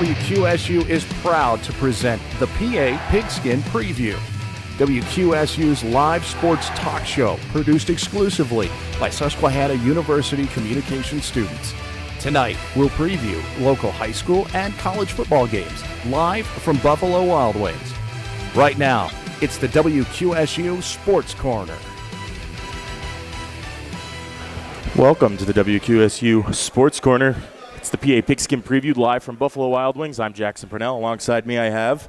WQSU is proud to present the PA Pigskin Preview, WQSU's live sports talk show produced exclusively by Susquehanna University communication students. Tonight, we'll preview local high school and college football games live from Buffalo Wild Wings. Right now, it's the WQSU Sports Corner. Welcome to the WQSU Sports Corner. It's the PA Pigskin Preview live from Buffalo Wild Wings. I'm Jaxson Purnell. Alongside me, I have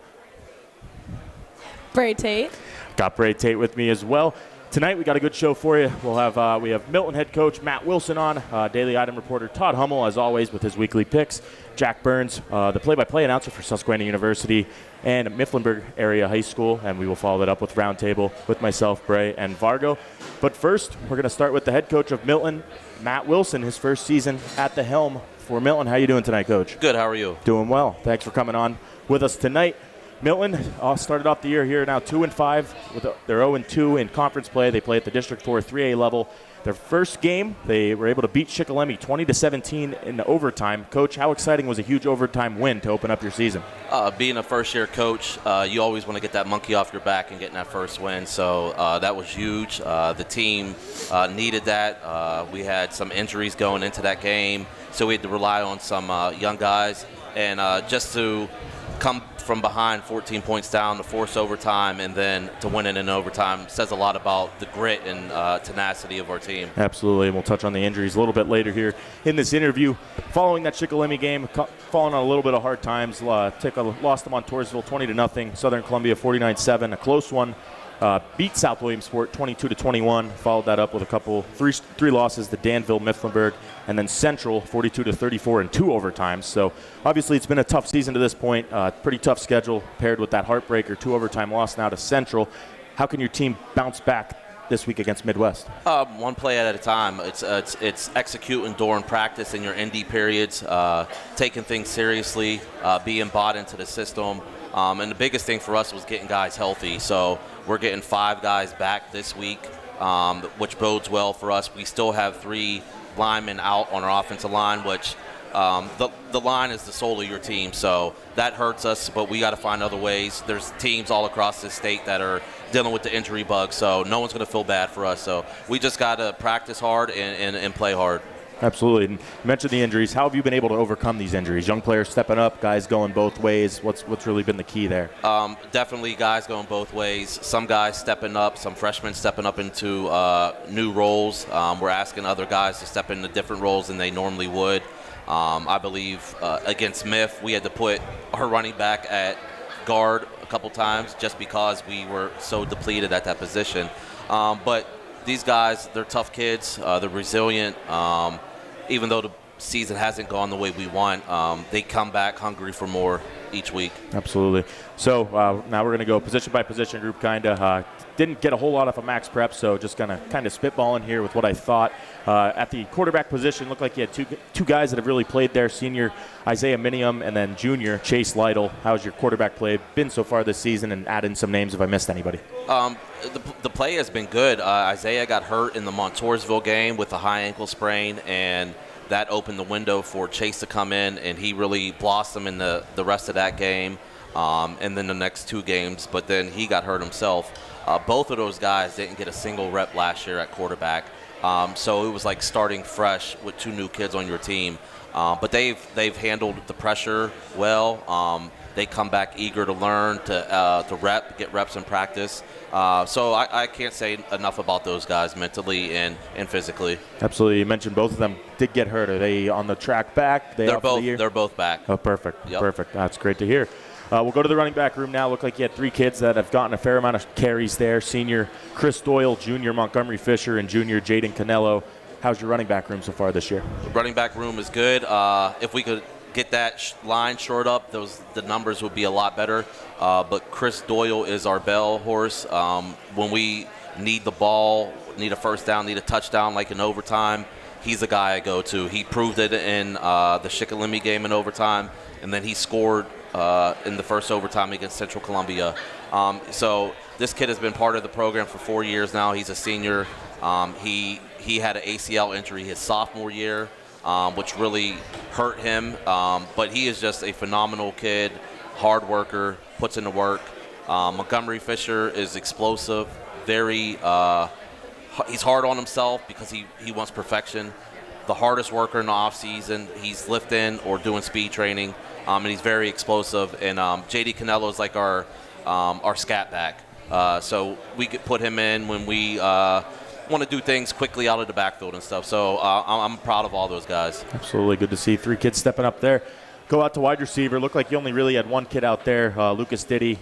Brai Tate. Got Brai Tate with me as well. Tonight, we got a good show for you. We'll have we have Milton head coach Matt Wilson on, daily item reporter Todd Hummel, as always, with his weekly picks. Jack Burns, the play-by-play announcer for Susquehanna University and Mifflinburg area high school, and we will follow that up with Roundtable with myself, Brai, and Vargo. But first, we're going to start with the head coach of Milton, Matt Wilson, his first season at the helm for Milton. How you doing tonight, Coach? Good. How are you? Doing well. Thanks for coming on with us tonight. Milton started off the year here now 2-5. They're 0-2 in conference play. They play at the District 4 3A level. Their first game, they were able to beat Shikellamy 20-17 in overtime. Coach, how exciting was a huge overtime win to open up your season? Being a first-year coach, you always want to get that monkey off your back and getting that first win. So that was huge. The team needed that. We had some injuries going into that game, so we had to rely on some young guys. And just to come from behind 14 points down to force overtime and then to win it in overtime says a lot about the grit and tenacity of our team. Absolutely, and we'll touch on the injuries a little bit later here in this interview. Following that Shikellamy game, falling on a little bit of hard times, lost them on Toursville 20-0, Southern Columbia 49-7, a close one. Beat South Williamsport 22-21. Followed that up with three losses to Danville, Mifflinburg, and then Central 42-34 in 2 overtimes. So obviously it's been a tough season to this point. Pretty tough schedule paired with that heartbreaker 2 overtime loss now to Central. How can your team bounce back this week against Midwest? One play at a time. It's executing during practice in your ND periods, taking things seriously, being bought into the system. And the biggest thing for us was getting guys healthy. So we're getting 5 guys back this week, which bodes well for us. We still have 3 linemen out on our offensive line, which the line is the soul of your team. So that hurts us, but we got to find other ways. There's teams all across this state that are dealing with the injury bug, so no one's going to feel bad for us. So we just got to practice hard and play hard. Absolutely. And you mentioned the injuries. How have you been able to overcome these injuries? Young players stepping up, guys going both ways. What's really been the key there? Definitely guys going both ways. Some guys stepping up, some freshmen stepping up into new roles. We're asking other guys to step into different roles than they normally would. I believe against Miff, we had to put our running back at guard a couple times just because we were so depleted at that position. But these guys, they're tough kids. They're resilient. Even though the season hasn't gone the way we want, they come back hungry for more each week. Absolutely. So now we're going to go position by position group kind of. Didn't get a whole lot of a max prep, so just going to kind of spitball in here with what I thought. At the quarterback position, looked like you had two guys that have really played there, senior Isaiah Minium and then junior Chase Lytle. How's your quarterback play been so far this season, and add in some names if I missed anybody? The play has been good. Isaiah got hurt in the Montoursville game with a high ankle sprain, and that opened the window for Chase to come in, and he really blossomed in the rest of that game and then the next 2 games, but then he got hurt himself. Both of those guys didn't get a single rep last year at quarterback, so it was like starting fresh with 2 new kids on your team. But they've handled the pressure well. They come back eager to learn, to get reps in practice. So I can't say enough about those guys mentally and physically. Absolutely. You mentioned both of them did get hurt. Are they on the track back? They're both back. Oh, perfect. Yep. Perfect. That's great to hear. We'll go to the running back room now. Look like you had 3 kids that have gotten a fair amount of carries there. Senior Chris Doyle, junior Montgomery Fisher, and junior Jaden Canello. How's your running back room so far this year? The running back room is good. If we could get that line shored up, the numbers would be a lot better. But Chris Doyle is our bell horse. When we need the ball, need a first down, need a touchdown like in overtime, he's the guy I go to. He proved it in the Shikellamy game in overtime, and then he scored in the first overtime against Central Columbia. So this kid has been part of the program for 4 years now. He's a senior. He had an ACL injury his sophomore year. which really hurt him. But he is just a phenomenal kid, hard worker, puts in the work. Montgomery Fisher is explosive, he's hard on himself because he wants perfection. The hardest worker in the offseason. He's lifting or doing speed training, and he's very explosive. And J.D. Canelo is like our scat back. So we could put him in when we want to do things quickly out of the backfield and stuff. So I'm proud of all those guys. Absolutely. Good to see 3 kids stepping up there. Go out to wide receiver. Looked like you only really had 1 kid out there, Lucas Diddy.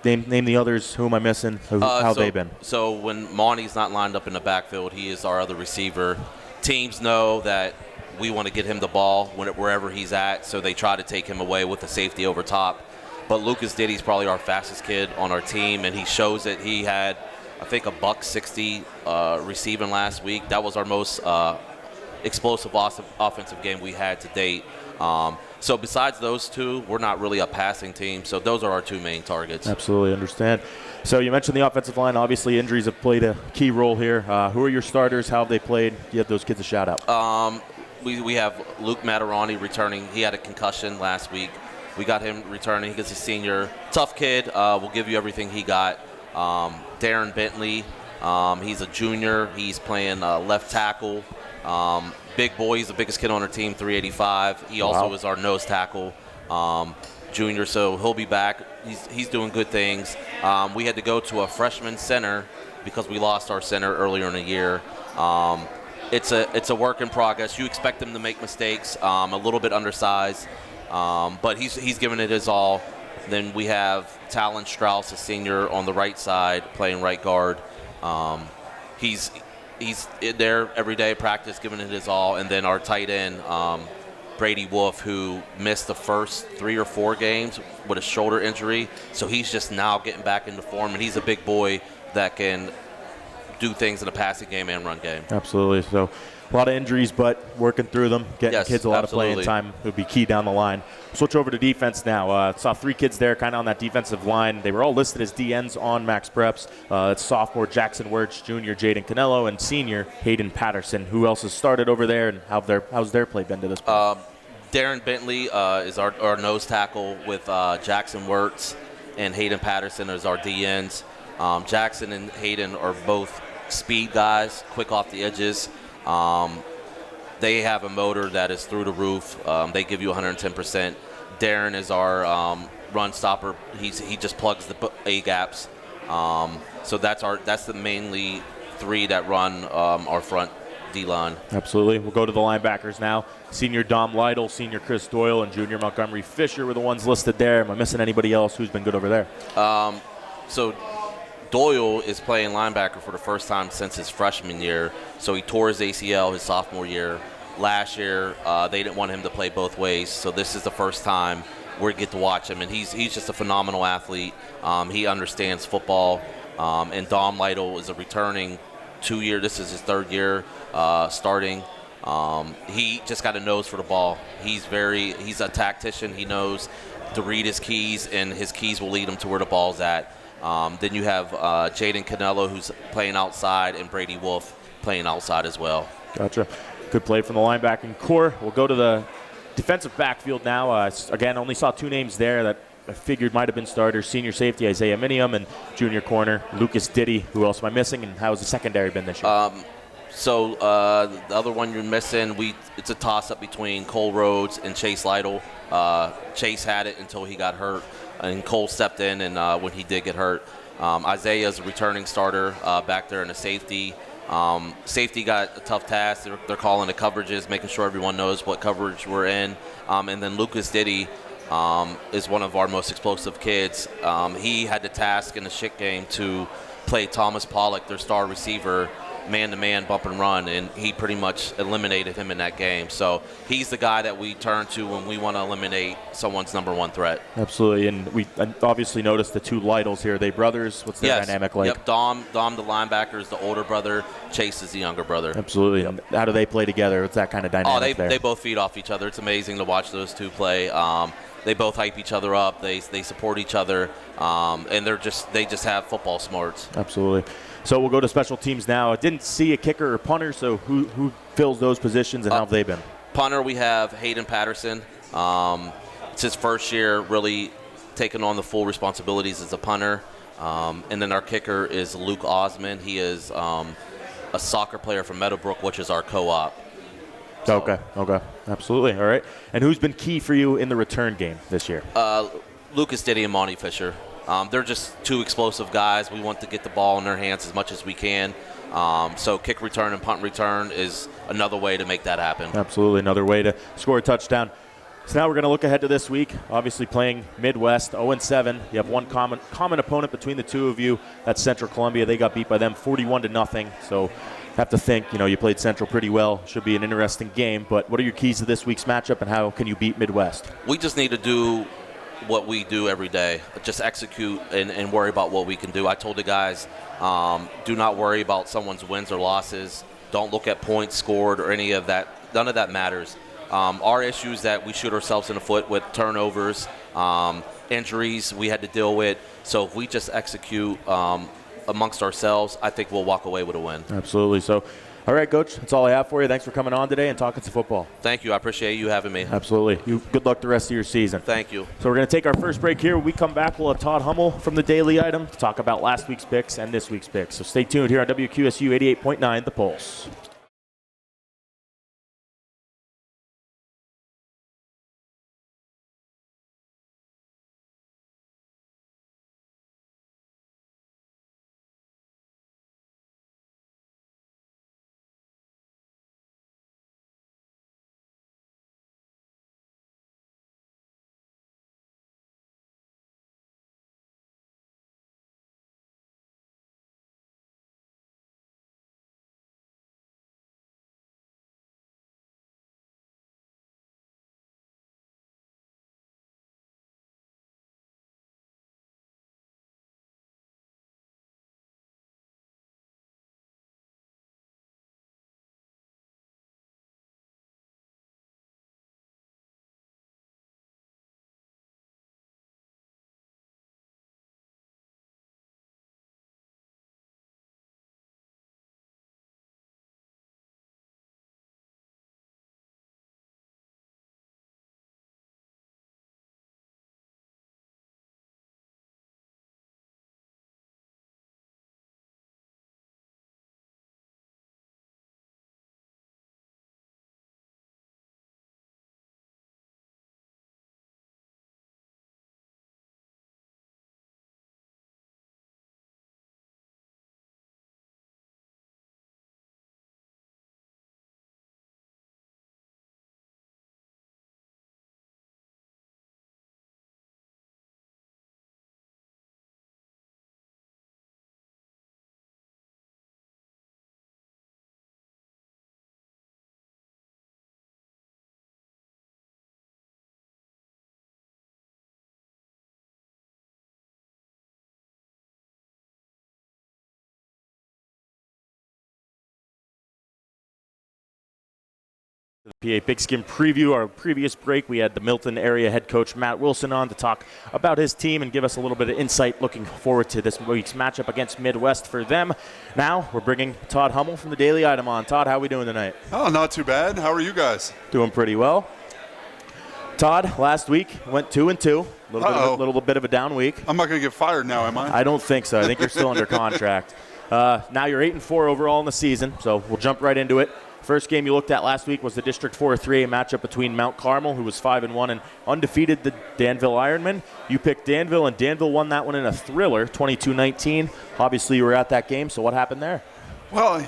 Name the others. Who am I missing? How have they been? So when Monty's not lined up in the backfield, he is our other receiver. Teams know that we want to get him the ball wherever he's at, so they try to take him away with the safety over top. But Lucas Diddy's probably our fastest kid on our team, and he shows it. He had, I think, $160 receiving last week. That was our most explosive offensive game we had to date. So besides those 2, we're not really a passing team. So those are our 2 main targets. Absolutely understand. So you mentioned the offensive line. Obviously, injuries have played a key role here. Who are your starters? How have they played? Give those kids a shout out. We have Luke Matarani returning. He had a concussion last week. We got him returning. He's a senior. Tough kid. Will give you everything he got. Darren Bentley. He's a junior. He's playing left tackle. Big boy. He's the biggest kid on our team, 385. He also is our nose tackle. Junior, so he'll be back. He's doing good things. We had to go to a freshman center because we lost our center earlier in the year. It's a work in progress. You expect him to make mistakes, a little bit undersized, but he's giving it his all. Then we have Talon Strauss, a senior, on the right side, playing right guard. He's in there every day, practice, giving it his all. And then our tight end, Brady Wolf, who missed the first 3 or 4 games with a shoulder injury. So he's just now getting back into form, and he's a big boy that can do things in a passing game and run game. Absolutely. So a lot of injuries, but working through them, getting kids a lot of playing time would be key down the line. Switch over to defense now. Saw 3 kids there kind of on that defensive line. They were all listed as DNs on Max Preps. It's sophomore Jaxson Wirtz, junior Jaden Canelo, and senior Hayden Patterson. Who else has started over there, and how's their play been to this point? Darren Bentley is our nose tackle with Jaxson Wirtz, and Hayden Patterson is our DNs. Jaxson and Hayden are both speed guys, quick off the edges. They have a motor that is through the roof. They give you 110%. Darren is our run stopper. He just plugs the A gaps. So that's the mainly 3 that run our front D-line. Absolutely. We'll go to the linebackers now. Senior Dom Lytle, senior Chris Doyle, and junior Montgomery Fisher were the ones listed there. Am I missing anybody else who's been good over there? So Doyle is playing linebacker for the first time since his freshman year. So he tore his ACL his sophomore year. Last year, they didn't want him to play both ways. So this is the first time we get to watch him. And he's just a phenomenal athlete. He understands football. And Dom Lytle is a returning 2-year. This is his 3rd year starting. He just got a nose for the ball. He's a tactician. He knows to read his keys, and his keys will lead him to where the ball's at. Then you have Jaden Canelo, who's playing outside, and Brady Wolf playing outside as well. Gotcha. Good play from the linebacking core. We'll go to the defensive backfield now. Again, only saw 2 names there that I figured might have been starters. Senior safety Isaiah Minium, and junior corner Lucas Diddy. Who else am I missing, and how's the secondary been this year? So the other one you're missing, it's a toss-up between Cole Rhodes and Chase Lytle. Chase had it until he got hurt, and Cole stepped in and when he did get hurt. Isaiah's a returning starter back there in the safety. Safety got a tough task. They're calling the coverages, making sure everyone knows what coverage we're in. And then Lucas Diddy is one of our most explosive kids. He had the task in the Schick game to play Thomas Pollock, their star receiver, man-to-man bump and run, and he pretty much eliminated him in that game. So he's the guy that we turn to when we want to eliminate someone's number 1 threat. Absolutely, and we obviously noticed the 2 Lytles here. Are they brothers? What's their dynamic like? Yep, Dom the linebacker is the older brother. Chase is the younger brother. Absolutely. Yep. And how do they play together? What's that kind of dynamic there? They both feed off each other. It's amazing to watch those 2 play. They both hype each other up. They support each other, and they just have football smarts. Absolutely. So we'll go to special teams now. I didn't see a kicker or punter, so who fills those positions, and how have they been? Punter, we have Hayden Patterson. It's his first year really taking on the full responsibilities as a punter. And then our kicker is Luke Osmond. He is a soccer player from Meadowbrook, which is our co-op. So, Okay. Absolutely. All right. And who's been key for you in the return game this year? Lucas Diddy and Monty Fisher. They're just two explosive guys. We want to get the ball in their hands as much as we can. So kick return and punt return is another way to make that happen. Absolutely. Another way to score a touchdown. So now we're going to look ahead to this week. Obviously playing Midwest, 0-7. You have one common opponent between the two of you. That's Central Columbia. They got beat by them 41-0. So have to think, you played Central pretty well. Should be an interesting game. But what are your keys to this week's matchup, and how can you beat Midwest? We just need to do what we do every day. Just execute and worry about what we can do. I told the guys, do not worry about someone's wins or losses. Don't look at points scored or any of that. None of that matters. Our issue is that we shoot ourselves in the foot with turnovers, injuries we had to deal with. So if we just execute amongst ourselves, I think we'll walk away with a win. Absolutely. So, all right, Coach, that's all I have for you. Thanks for coming on today and talking some football. Thank you. I appreciate you having me. Absolutely. Good luck the rest of your season. Thank you. So we're going to take our first break here. When we come back, we'll have Todd Hummel from the Daily Item to talk about last week's picks and this week's picks. So stay tuned here on WQSU 88.9 The Pulse. The PA Pigskin preview. Our previous break, we had the Milton area head coach Matt Wilson on to talk about his team and give us a little bit of insight looking forward to this week's matchup against Midwest for them. Now we're bringing Todd Hummel from the Daily Item on. Todd, how are we doing tonight? Oh, not too bad. How are you guys? Doing pretty well. Todd, last week went 2-2. A little bit of a down week. I'm not going to get fired now, am I? I don't think so. I think you're still under contract. Now you're 8-4 overall in the season, so we'll jump right into it. First game you looked at last week was the District 4-3A matchup between Mount Carmel, who was 5-1 and undefeated the Danville Ironmen. You picked Danville, and Danville won that one in a thriller, 22-19. Obviously, you were at that game, so what happened there? Well,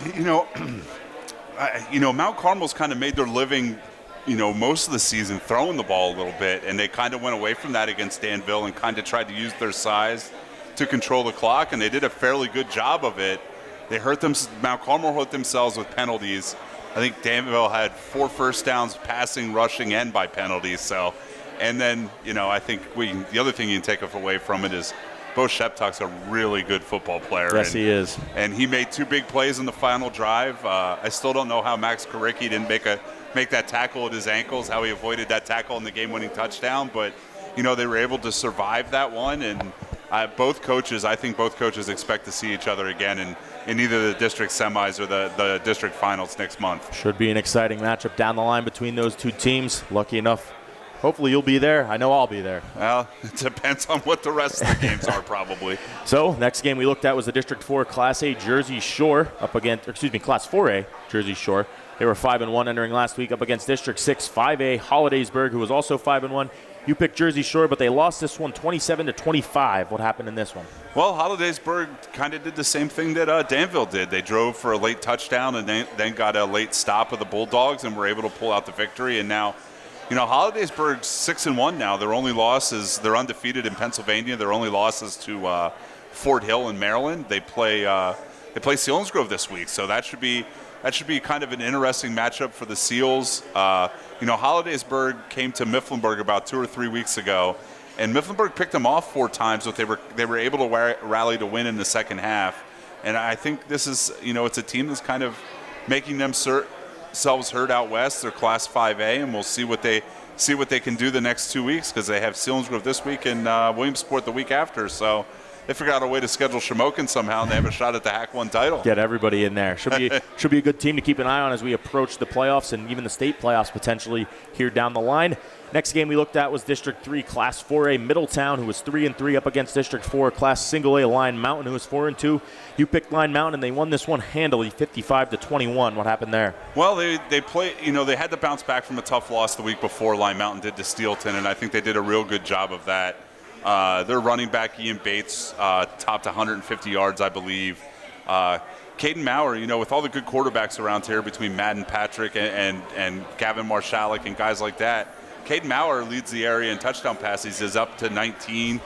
Mount Carmel's kind of made their living, most of the season throwing the ball a little bit, and they kind of went away from that against Danville and kind of tried to use their size to control the clock, and they did a fairly good job of it. Mount Carmel hurt themselves with penalties. I think Danville had 4 first downs passing, rushing, and by penalties. So, and then, I think the other thing you can take away from it is Bo Sheptuck's a really good football player. Yes, he is. And he made 2 big plays in the final drive. I still don't know how Max Karicki didn't make that tackle at his ankles, how he avoided that tackle in the game-winning touchdown. But, they were able to survive that one. And, both coaches, I think both coaches expect to see each other again in either the district semis or the district finals next month. Should be an exciting matchup down the line between those two teams. Lucky enough, hopefully you'll be there. I know I'll be there. Well, it depends on what the rest of the games are probably. So next game we looked at was the District 4 Class A Jersey Shore Class 4A Jersey Shore. They were 5-1 entering last week up against District 6 5A Hollidaysburg, who was also 5-1. You picked Jersey Shore, but they lost this one 27-25. What happened in this one? Well, Hollidaysburg kind of did the same thing that Danville did. They drove for a late touchdown and then got a late stop of the Bulldogs and were able to pull out the victory. And now, Hollidaysburg's 6-1 now. Their only losses, they're undefeated in Pennsylvania. Their only losses to Fort Hill in Maryland. They play Selinsgrove this week, so that should be kind of an interesting matchup for the Seals. Hollidaysburg came to Mifflinburg about 2 or 3 weeks ago, and Mifflinburg picked them off 4 times, but they were able to rally to win in the second half. And I think this is, it's a team that's kind of making themselves heard out west. They're Class 5A, and we'll see what they can do the next 2 weeks, because they have Selinsgrove this week and Williamsport the week after. So they figured out a way to schedule Shamokin somehow, and they have a shot at the Hack 1 title. Get everybody in there. Should be a good team to keep an eye on as we approach the playoffs and even the state playoffs potentially here down the line. Next game we looked at was District 3 Class 4A Middletown, who was 3-3 up against District 4 Class Single A Line Mountain, who was 4-2. You picked Line Mountain, and they won this one handily, 55-21. What happened there? Well, they play. They had to bounce back from a tough loss the week before Line Mountain did to Steelton, and I think they did a real good job of that. Their running back, Ian Bates, topped 150 yards, I believe. Caden Maurer, with all the good quarterbacks around here between Madden Patrick and Gavin Marshalik and guys like that, Caden Maurer leads the area in touchdown passes. He's up to 19.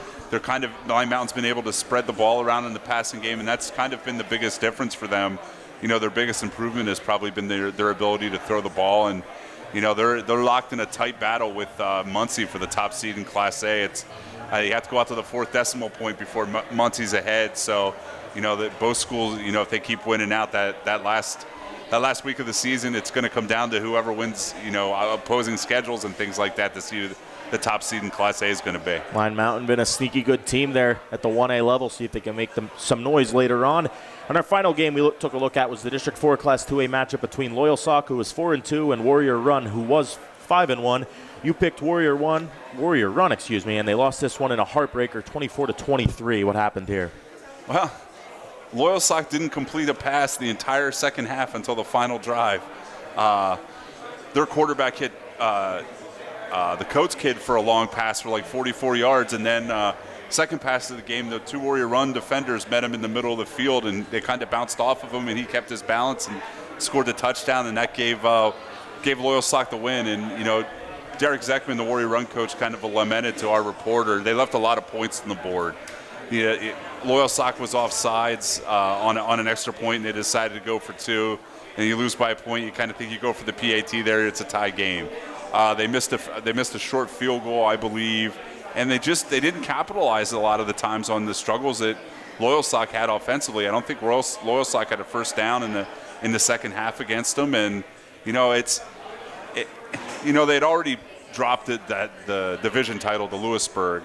Line Mountain's been able to spread the ball around in the passing game, and that's kind of been the biggest difference for them. Their biggest improvement has probably been their ability to throw the ball, and they're locked in a tight battle with Muncie for the top seed in Class A. You have to go out to the 4th decimal point before Muncie's ahead. So, that both schools, if they keep winning out that last week of the season, it's going to come down to whoever wins, opposing schedules and things like that to see who the top seed in Class A is going to be. Line Mountain been a sneaky good team there at the 1A level. See if they can make them some noise later on. And our final game we took a look at was the District 4 Class 2A matchup between Loyal Sock, who was 4-2, and Warrior Run, who was 5-1. You picked Warrior Run, and they lost this one in a heartbreaker, 24-23. What happened here? Well, Loyal Sock didn't complete a pass the entire second half until the final drive. Their quarterback hit the Coates kid for a long pass for like 44 yards, and then second pass of the game, the 2 Warrior Run defenders met him in the middle of the field, and they kind of bounced off of him, and he kept his balance and scored the touchdown, and that gave Loyal Sock the win. And Derek Zeckman, the Warrior Run coach, kind of lamented to our reporter. They left a lot of points on the board. Loyal Sock was off sides on an extra point, and they decided to go for 2. And you lose by a point, you kind of think you go for the PAT there. It's a tie game. They missed a short field goal, I believe, and they didn't capitalize a lot of the times on the struggles that Loyal Sock had offensively. I don't think Loyal Sock had a first down in the second half against them, and they'd already dropped the division title to Lewisburg,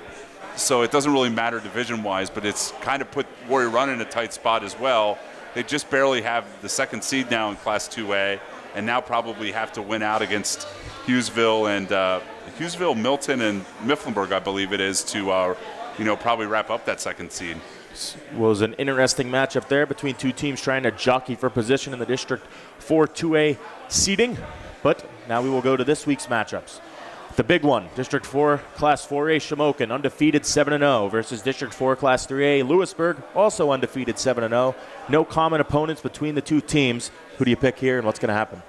so it doesn't really matter division-wise, but it's kind of put Warrior Run in a tight spot as well. They just barely have the second seed now in Class 2A, and now probably have to win out against Hughesville, Milton, and Mifflinburg, I believe it is, to probably wrap up that second seed. Was an interesting matchup there between two teams trying to jockey for position in the District 4 2A seeding. But now we will go to this week's matchups. The big one, District 4 Class 4A Shamokin, undefeated 7-0 versus District 4 Class 3A Lewisburg, also undefeated 7-0. No common opponents between the two teams. Who do you pick here, and what's going to happen?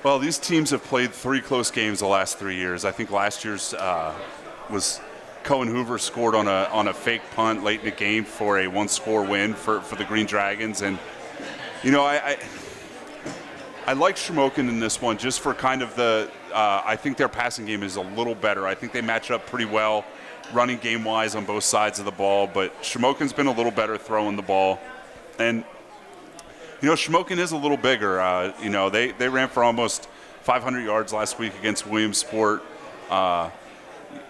Well, these teams have played 3 close games the last 3 years. I think last year's was Cohen Hoover scored on a fake punt late in the game for a 1-score win for the Green Dragons. And, I like Shamokin in this one just for kind of I think their passing game is a little better. I think they match up pretty well running game-wise on both sides of the ball, but Shamokin's been a little better throwing the ball. And, Shamokin is a little bigger. They ran for almost 500 yards last week against Williamsport.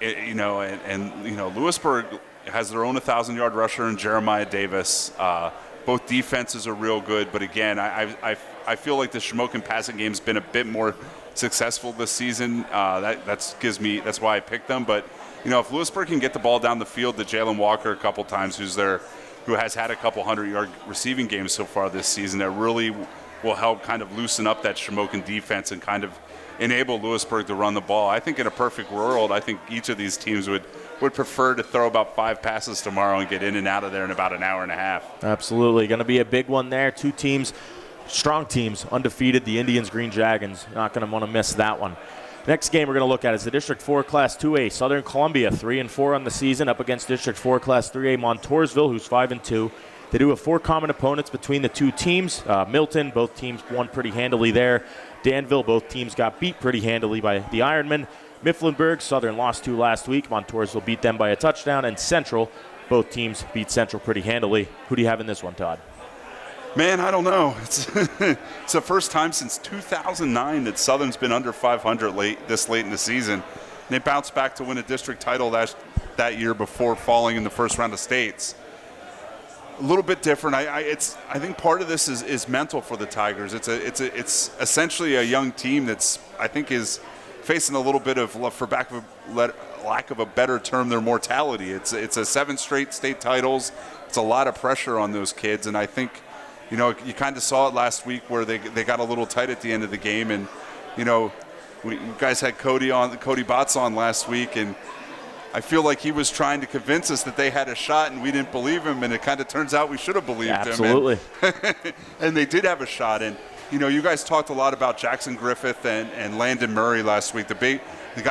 Lewisburg has their own 1,000-yard rusher in Jeremiah Davis. Both defenses are real good, but again, I feel like the Shamokin passing game's been a bit more successful this season. That's why I picked them. But if Lewisburg can get the ball down the field to Jalen Walker a couple times, who has had a couple 100-yard receiving games so far this season, that really will help kind of loosen up that Shamokin defense and kind of enable Lewisburg to run the ball. I think in a perfect world, I think each of these teams would prefer to throw about 5 passes tomorrow and get in and out of there in about an hour and a half. Absolutely. Going to be a big one there. 2 teams, strong teams, undefeated. The Indians, Green Dragons. Not going to want to miss that one. Next game we're going to look at is the District 4 Class 2A. Southern Columbia, 3-4 on the season, up against District 4 Class 3A Montoursville, who's 5-2. They do have 4 common opponents between the 2 teams. Milton, both teams won pretty handily there. Danville, both teams got beat pretty handily by the Ironmen. Mifflinburg, Southern lost to last week. Montoursville beat them by a touchdown. And Central, both teams beat Central pretty handily. Who do you have in this one, Todd? Man, I don't know. It's the first time since 2009 that Southern's been under 500 this late in the season. And they bounced back to win a district title that year before falling in the first round of states. A little bit different. I think part of this is mental for the Tigers. It's essentially a young team that's, I think, is facing a little bit of, for lack of a better term, their mortality. It's a 7 straight state titles. It's a lot of pressure on those kids, and I think, you kind of saw it last week where they got a little tight at the end of the game, and you guys had Cody Botts on last week, and I feel like he was trying to convince us that they had a shot, and we didn't believe him, and it kind of turns out we should have believed him. Absolutely. And they did have a shot, and you guys talked a lot about Jaxson Griffith and Landon Murray last week. The guy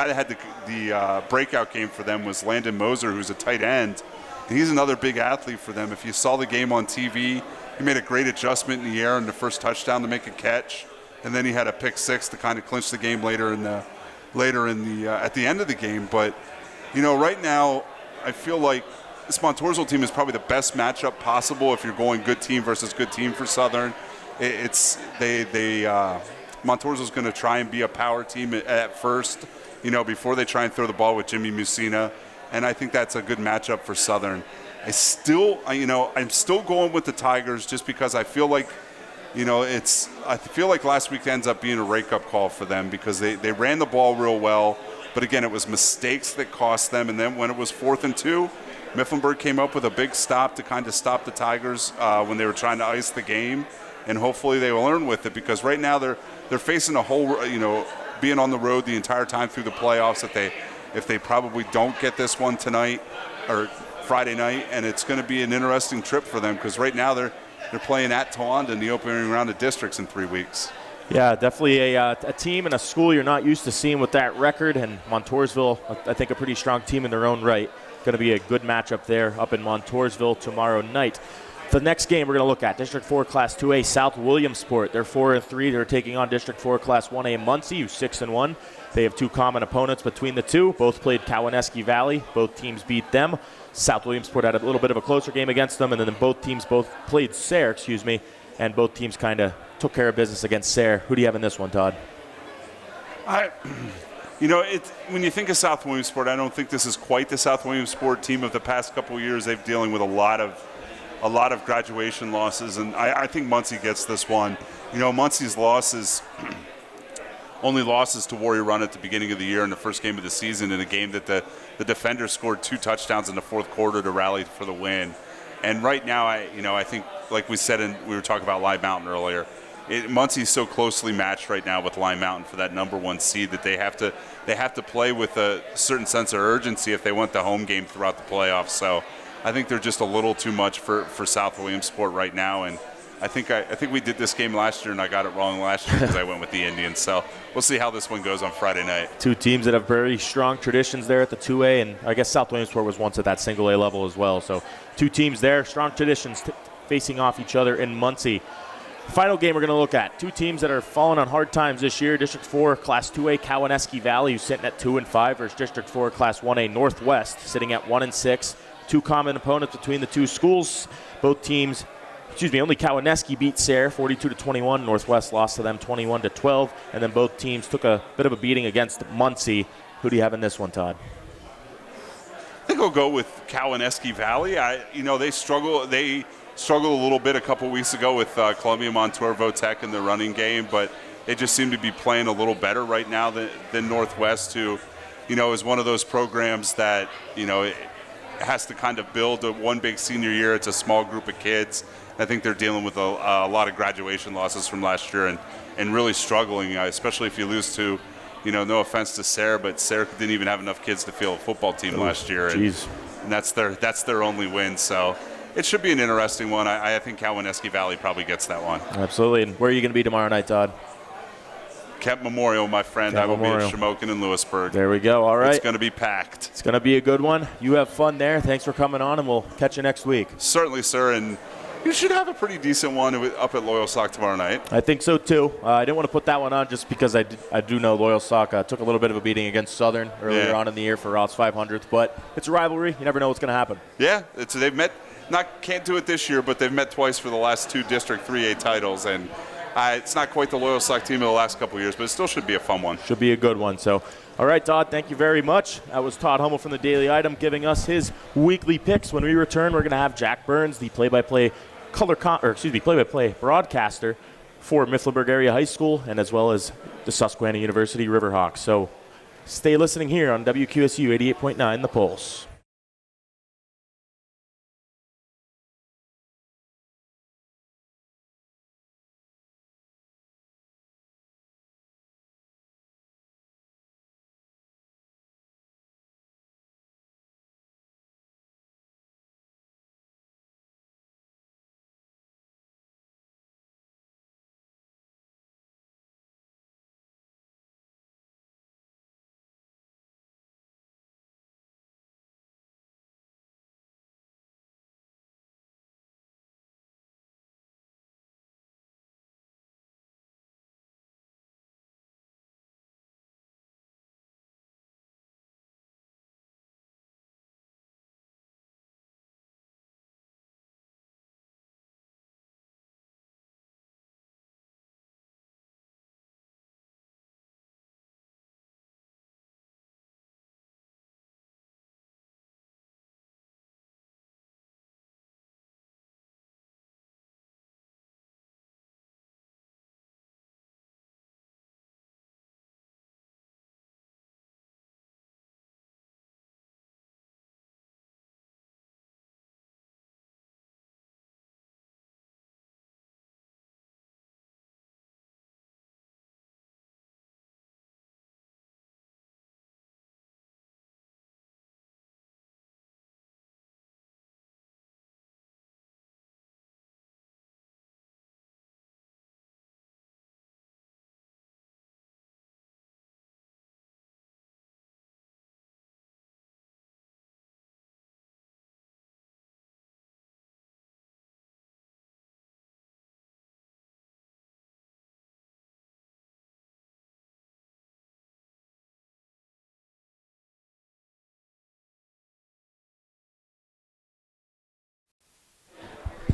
that had the breakout game for them was Landon Moser, who's a tight end. And he's another big athlete for them. If you saw the game on TV, he made a great adjustment in the air on the first touchdown to make a catch, and then he had a pick 6 to kind of clinch the game later at the end of the game. But right now, I feel like this Montoursville team is probably the best matchup possible if you're going good team versus good team for Southern. Montoursville's going to try and be a power team at first, before they try and throw the ball with Jimmy Musina, and I think that's a good matchup for Southern. I'm still going with the Tigers just because I feel like, I feel like last week ends up being a wake-up call for them because they ran the ball real well, but again, it was mistakes that cost them, and then when it was 4th and 2, Mifflinburg came up with a big stop to kind of stop the Tigers when they were trying to ice the game, and hopefully they will learn with it because right now they're facing a whole, being on the road the entire time through the playoffs if they probably don't get this one tonight or Friday night, and it's going to be an interesting trip for them because right now they're playing at Towanda in the opening round of districts in 3 weeks. Yeah, definitely a team and a school you're not used to seeing with that record, and Montoursville, I think a pretty strong team in their own right. Going to be a good matchup there up in Montoursville tomorrow night. The next game we're going to look at, District 4 Class 2A, South Williamsport. They're 4-3. They're taking on District 4 Class 1A Muncie, who's 6-1. They have 2 common opponents between the two. Both played Cowanesque Valley. Both teams beat them. South Williamsport had a little bit of a closer game against them, and then both teams played Sayre, and both teams kind of took care of business against Sayre. Who do you have in this one, Todd? When you think of South Williamsport, I don't think this is quite the South Williamsport team of the past couple of years. They've dealing with a lot of graduation losses, and I think Muncie gets this one. Muncie's losses, only losses to Warrior Run at the beginning of the year in the first game of the season in a game that the defenders scored 2 touchdowns in the 4th quarter to rally for the win. And right now, I think, like we said, we were talking about Lime Mountain earlier, Muncie's so closely matched right now with Lime Mountain for that number 1 seed that they have to play with a certain sense of urgency if they want the home game throughout the playoffs. So I think they're just a little too much for South Williamsport right now, and I think we did this game last year, and I got it wrong last year because I went with the Indians. So we'll see how this one goes on Friday night. 2 teams that have very strong traditions there at the 2A, and I guess South Williamsport was once at that single A level as well. So 2 teams there, strong traditions facing off each other in Muncie. Final game we're going to look at, 2 teams that are falling on hard times this year. District 4 Class 2A Cowanesque Valley, who's sitting at 2-5, versus District 4 Class 1A Northwest, sitting at 1-6. 2 common opponents between the 2 schools. Both teams, only Cowanesque beat Sayre 42-21. Northwest lost to them 21-12. And then both teams took a bit of a beating against Muncie. Who do you have in this one, Todd? I think think I'll go with Cowanesque Valley. They struggled a little bit a couple weeks ago with Columbia Montour Votech in the running game, but they just seem to be playing a little better right now than Northwest, who, is one of those programs that, it has to kind of build one big senior year. It's a small group of kids. I think they're dealing with a lot of graduation losses from last year and really struggling, especially if you lose to, no offense to Sarah, but Sarah didn't even have enough kids to field a football team last year. And that's their only win. So it should be an interesting one. I think Cowanesque Valley probably gets that one. Absolutely. And where are you going to be tomorrow night, Todd? Kemp Memorial, my friend. I will be at Shamokin in Lewisburg. There we go. All right. It's going to be packed. It's going to be a good one. You have fun there. Thanks for coming on, and we'll catch you next week. Certainly, sir. And you should have a pretty decent one up at Loyal Sock tomorrow night. I think so, too. I didn't want to put that one on just because I do know Loyal Sock took a little bit of a beating against Southern earlier on in the year for Ross 500th. But it's a rivalry. You never know what's going to happen. Yeah. They've met. Can't do it this year, but they've met twice for the last 2 District 3A titles. And it's not quite the Loyal Sock team of the last couple of years, but it still should be a fun one. Should be a good one. So, all right, Todd, thank you very much. That was Todd Hummel from the Daily Item giving us his weekly picks. When we return, we're going to have Jack Burns, the play-by-play broadcaster for Mifflinburg Area High School, and as well as the Susquehanna University Riverhawks. So, stay listening here on WQSU 88.9 The Pulse.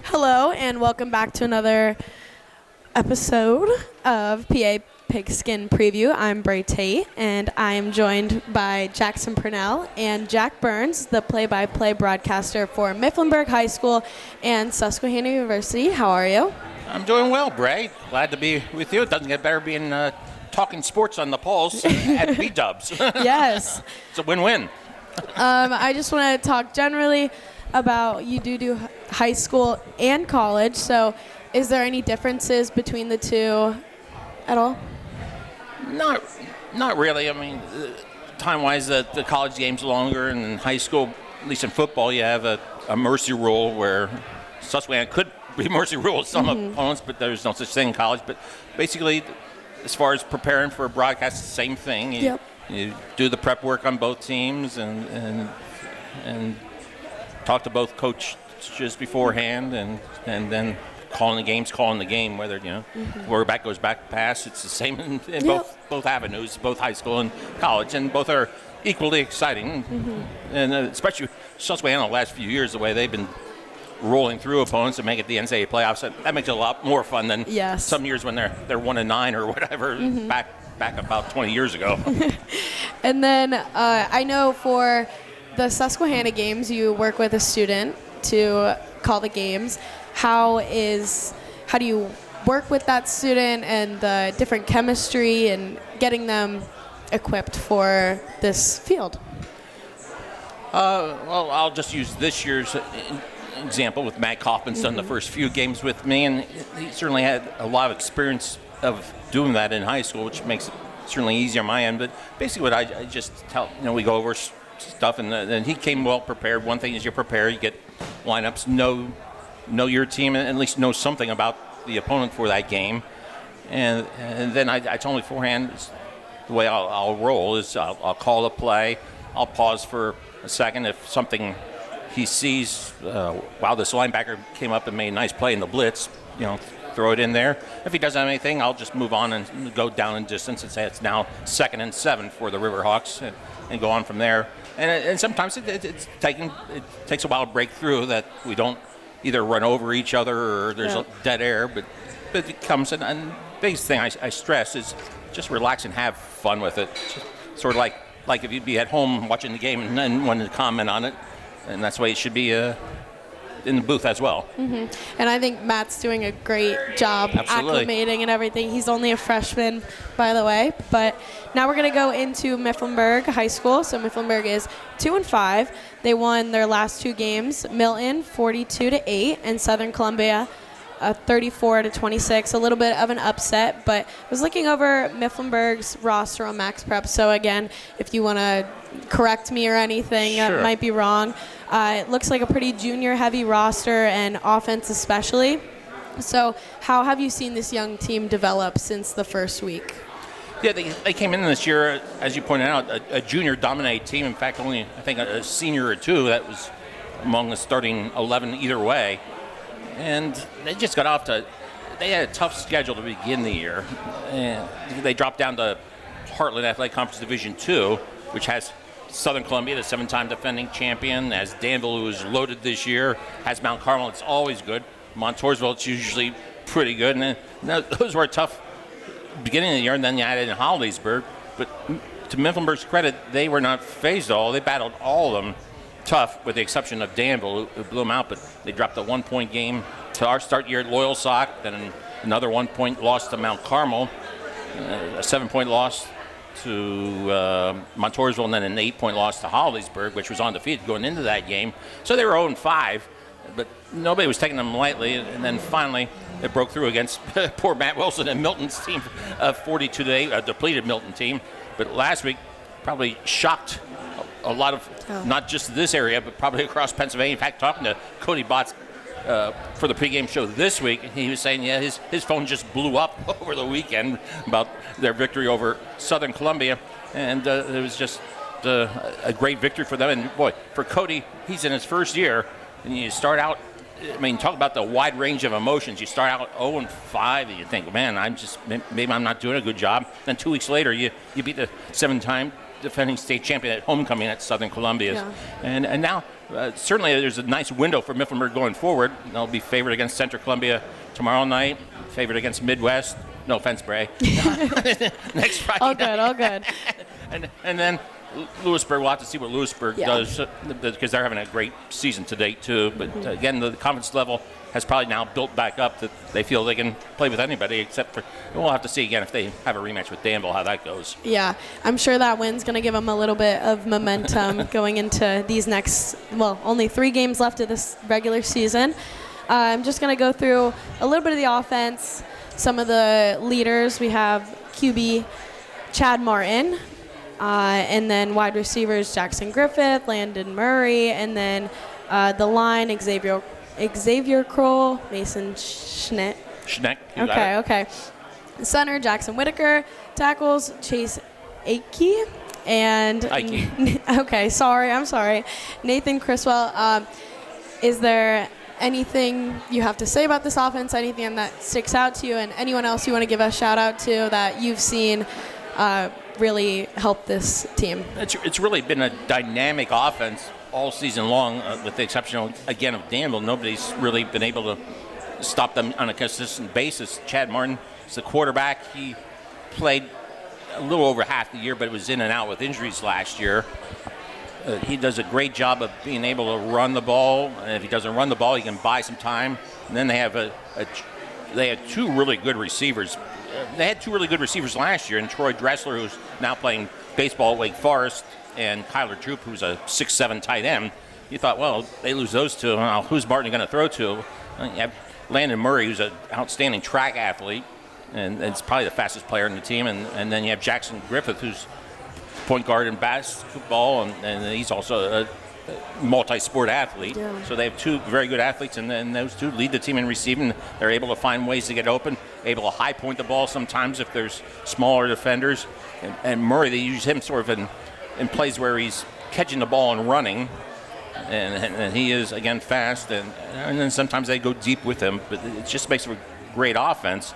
Hello, and welcome back to another episode of PA Pigskin Preview. I'm Brai Tate, and I am joined by Jaxson Purnell and Jack Burns, the play-by-play broadcaster for Mifflinburg High School and Susquehanna University. How are you? I'm doing well, Brai. Glad to be with you. It doesn't get better being talking sports on the Pulse at B-Dubs. Yes. It's a win-win. I just want to talk generally about you do high school and college. So is there any differences between the two at all? Not really. I mean, time-wise, the college game's longer, and in high school, at least in football, you have a mercy rule where Susquehanna could be mercy rule with some opponents, but there's no such thing in college. But basically, as far as preparing for a broadcast, the same thing. You do the prep work on both teams and talk to both coaches beforehand, and then calling the game, whether quarterback goes back pass. It's the same in both avenues, both high school and college, and both are equally exciting. And especially Susquehanna the last few years, the way they've been rolling through opponents and make it the NCAA playoffs, that makes it a lot more fun than some years when they're 1-9 or whatever back about 20 years ago. And then I know for the Susquehanna games, you work with a student to call the games. How do you work with that student and the different chemistry and getting them equipped for this field? Well, I'll just use this year's example with Matt Kaufman's done the first few games with me, and he certainly had a lot of experience of doing that in high school, which makes it certainly easier on my end. But basically what I just tell, we go over stuff, and then he came well prepared. One thing is you prepare, you get lineups, know your team, and at least know something about the opponent for that game. And then I told him beforehand, the way I'll roll is I'll call a play, I'll pause for a second. If something he sees, wow, this linebacker came up and made a nice play in the blitz, throw it in there. If he doesn't have anything, I'll just move on and go down in distance and say it's now 2nd and 7 for the Riverhawks and go on from there. And sometimes it takes a while to break through that we don't either run over each other or there's a dead air, but it comes. And the biggest thing I stress is just relax and have fun with it. Just sort of like if you'd be at home watching the game and then wanted to comment on it, and that's the way it should be in the booth as well. Mm-hmm. And I think Matt's doing a great job acclimating and everything. He's only a freshman, by the way. But now we're going to go into Mifflinburg High School. So Mifflinburg is 2-5. They won their last 2 games. Milton 42-8 and Southern Columbia 34-26. A little bit of an upset, but I was looking over Mifflinburg's roster on Max Prep. So again, if you want to correct me or anything that might be wrong, it looks like a pretty junior-heavy roster and offense especially. So how have you seen this young team develop since the first week? Yeah, they came in this year, as you pointed out, a junior-dominated team. In fact, only, I think, a senior or two that was among the starting 11 either way. And they just got off to – they had a tough schedule to begin the year. And they dropped down to Heartland Athletic Conference Division II, which has Southern Columbia, the 7-time defending champion, has Danville, who is loaded this year, has Mount Carmel, it's always good. Montoursville, it's usually pretty good. And then, those were a tough beginning of the year, and then you added in Hollidaysburg. But to Mifflinburg's credit, they were not phased at all. They battled all of them tough, with the exception of Danville, who blew them out, but they dropped a 1-point game to our start year at Loyal Sock, then another 1-point loss to Mount Carmel, a 7-point loss to Montoursville, and then an 8-point loss to Hollidaysburg, which was undefeated going into that game. So they were 0-5, but nobody was taking them lightly. And then finally, it broke through against poor Matt Wilson and Milton's team, 42-8, a depleted Milton team. But last week, probably shocked a lot of, not just this area, but probably across Pennsylvania. In fact, talking to Cody Botts for the pregame show this week, he was saying, his phone just blew up over the weekend about their victory over Southern Columbia, and it was just a great victory for them. And boy, for Cody, he's in his first year, and you start out, talk about the wide range of emotions. You start out 0-5, and you think, man, maybe I'm not doing a good job. Then 2 weeks later, you beat the 7-time defending state champion at homecoming at Southern Columbia. Yeah. And now, certainly there's a nice window for Mifflinburg going forward. They'll be favored against Central Columbia tomorrow night, favored against Midwest. No offense, Brai. Next Friday night. All good. And then Lewisburg, we'll have to see what Lewisburg does, because they're having a great season to date, too. But again, the confidence level has probably now built back up that they feel they can play with anybody, except for, we'll have to see again if they have a rematch with Danville, how that goes. Yeah, I'm sure that win's going to give them a little bit of momentum going into these next, only 3 games left of this regular season. I'm just going to go through a little bit of the offense, some of the leaders. We have QB Chad Martin, and then wide receivers Jaxson Griffith, Landon Murray, and then the line Xavier Kroll, Mason Schneck. Okay. Center Jackson Whitaker, tackles Chase Akey, and I'm sorry, Nathan Criswell. Is there anything you have to say about this offense? Anything that sticks out to you, and anyone else you want to give a shout out to that you've seen really help this team? It's really been a dynamic offense all season long, with the exception, again, of Danville. Nobody's really been able to stop them on a consistent basis. Chad Martin is the quarterback. He played a little over half the year, but was in and out with injuries last year. he does a great job of being able to run the ball. And if he doesn't run the ball, he can buy some time. And then they have they had two really good receivers. They had two really good receivers last year, and Troy Dressler, who's now playing baseball at Wake Forest, and Kyler Troop, who's a 6'7" tight end. You thought, well, they lose those two. Well, who's Martin going to throw to? You have Landon Murray, who's an outstanding track athlete, and it's probably the fastest player in the team. And then you have Jaxson Griffith, who's point guard in basketball, and he's also a multi-sport athlete. Yeah. So they have two very good athletes, and then those two lead the team in receiving. They're able to find ways to get open, able to high point the ball sometimes if there's smaller defenders. And Murray, they use him sort of in plays where he's catching the ball and running, and he is, again, fast. And then sometimes they go deep with him, but it just makes for a great offense.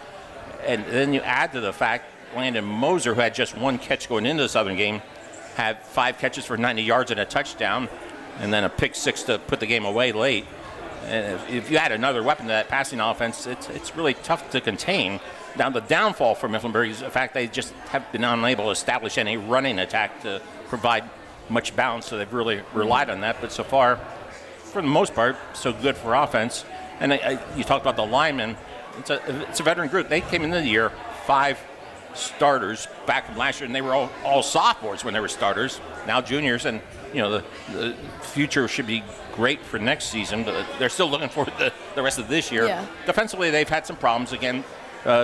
And then you add to the fact Landon Moser, who had just one catch going into the Southern game, had 5 catches for 90 yards and a touchdown, and then a pick 6 to put the game away late. And if you add another weapon to that passing offense, it's really tough to contain. Now, the downfall for Mifflinburg is the fact they just have been unable to establish any running attack to provide much balance, so they've really relied on that. But so far, for the most part, so good for offense. And you talked about the linemen. It's a veteran group. They came into the year 5 starters back from last year, and they were all sophomores when they were starters, now juniors. And the future should be great for next season, but they're still looking for the rest of this year. Yeah. Defensively, they've had some problems, again,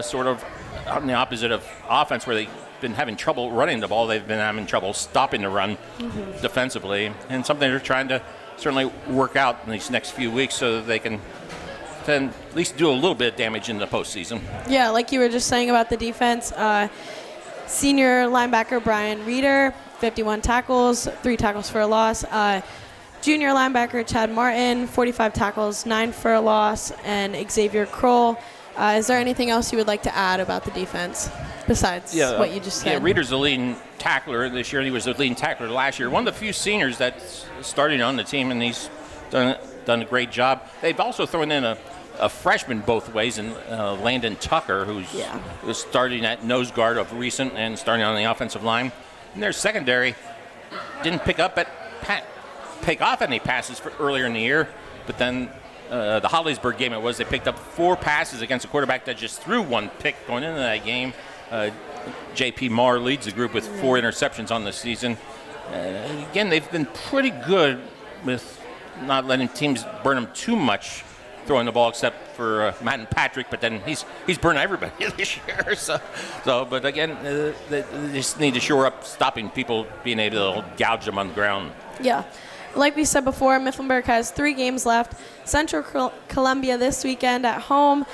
sort of on the opposite of offense, where they've been having trouble running the ball. They've been having trouble stopping the run defensively, and something they're trying to certainly work out in these next few weeks so that they can then at least do a little bit of damage in the postseason. Yeah, like you were just saying about the defense, senior linebacker Brian Reeder, 51 tackles, 3 tackles for a loss. Junior linebacker Chad Martin, 45 tackles, 9 for a loss, and Xavier Kroll. Is there anything else you would like to add about the defense besides what you just said? Yeah, Reeder's the leading tackler this year. He was the leading tackler last year. One of the few seniors that's starting on the team, and he's done a great job. They've also thrown in a freshman both ways, and Landon Tucker, who's starting at nose guard of recent and starting on the offensive line. And their secondary didn't pick off any passes earlier in the year, but then the Holliesburg game they picked up 4 passes against a quarterback that just threw 1 pick going into that game. J.P. Marr leads the group with 4 interceptions on the season. Again, they've been pretty good with not letting teams burn them too much throwing the ball, except for Matt Patrick, but then he's burned everybody this year. But again, they just need to shore up stopping people being able to gouge them on the ground. Yeah. Like we said before, Mifflinburg has 3 games left. Central Columbia this weekend at home.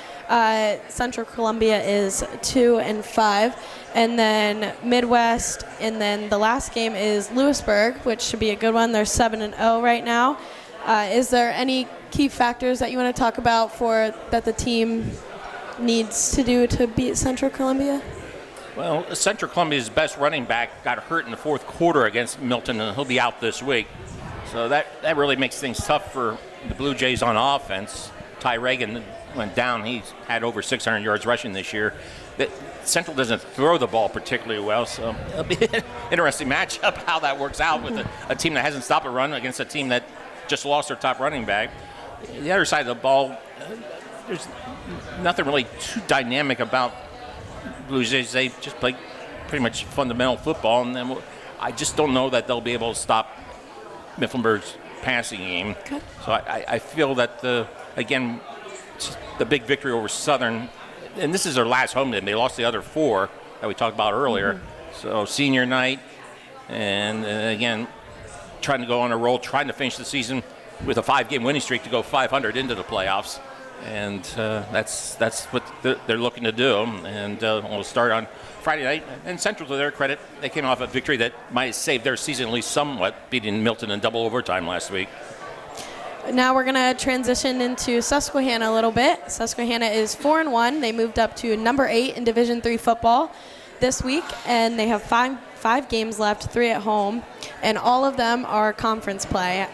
Central Columbia is 2-5. And then Midwest, and then the last game is Lewisburg, which should be a good one. They're 7-0 right now. Is there any key factors that you want to talk about that the team needs to do to beat Central Columbia? Well, Central Columbia's best running back got hurt in the 4th quarter against Milton, and he'll be out this week. So that really makes things tough for the Blue Jays on offense. Ty Reagan went down. He's had over 600 yards rushing this year. Central doesn't throw the ball particularly well, so it'll be an interesting matchup how that works out with a team that hasn't stopped a run against a team that just lost their top running back. The other side of the ball, there's nothing really too dynamic about Blue Jays. They just play pretty much fundamental football, and then I just don't know that they'll be able to stop Mifflinburg's passing game. Okay. So I feel that the big victory over Southern, and this is their last home game. They lost the other 4 that we talked about earlier. So senior night, and again, trying to go on a roll, trying to finish the season with a 5-game winning streak to go 500 into the playoffs. And that's what they're looking to do. And we'll start on Friday night. And Central, to their credit, they came off a victory that might have saved their season at least somewhat, beating Milton in double overtime last week. Now we're going to transition into Susquehanna a little bit. Susquehanna is 4-1. They moved up to number 8 in Division III football this week, and they have five games left, 3 at home, and all of them are conference play.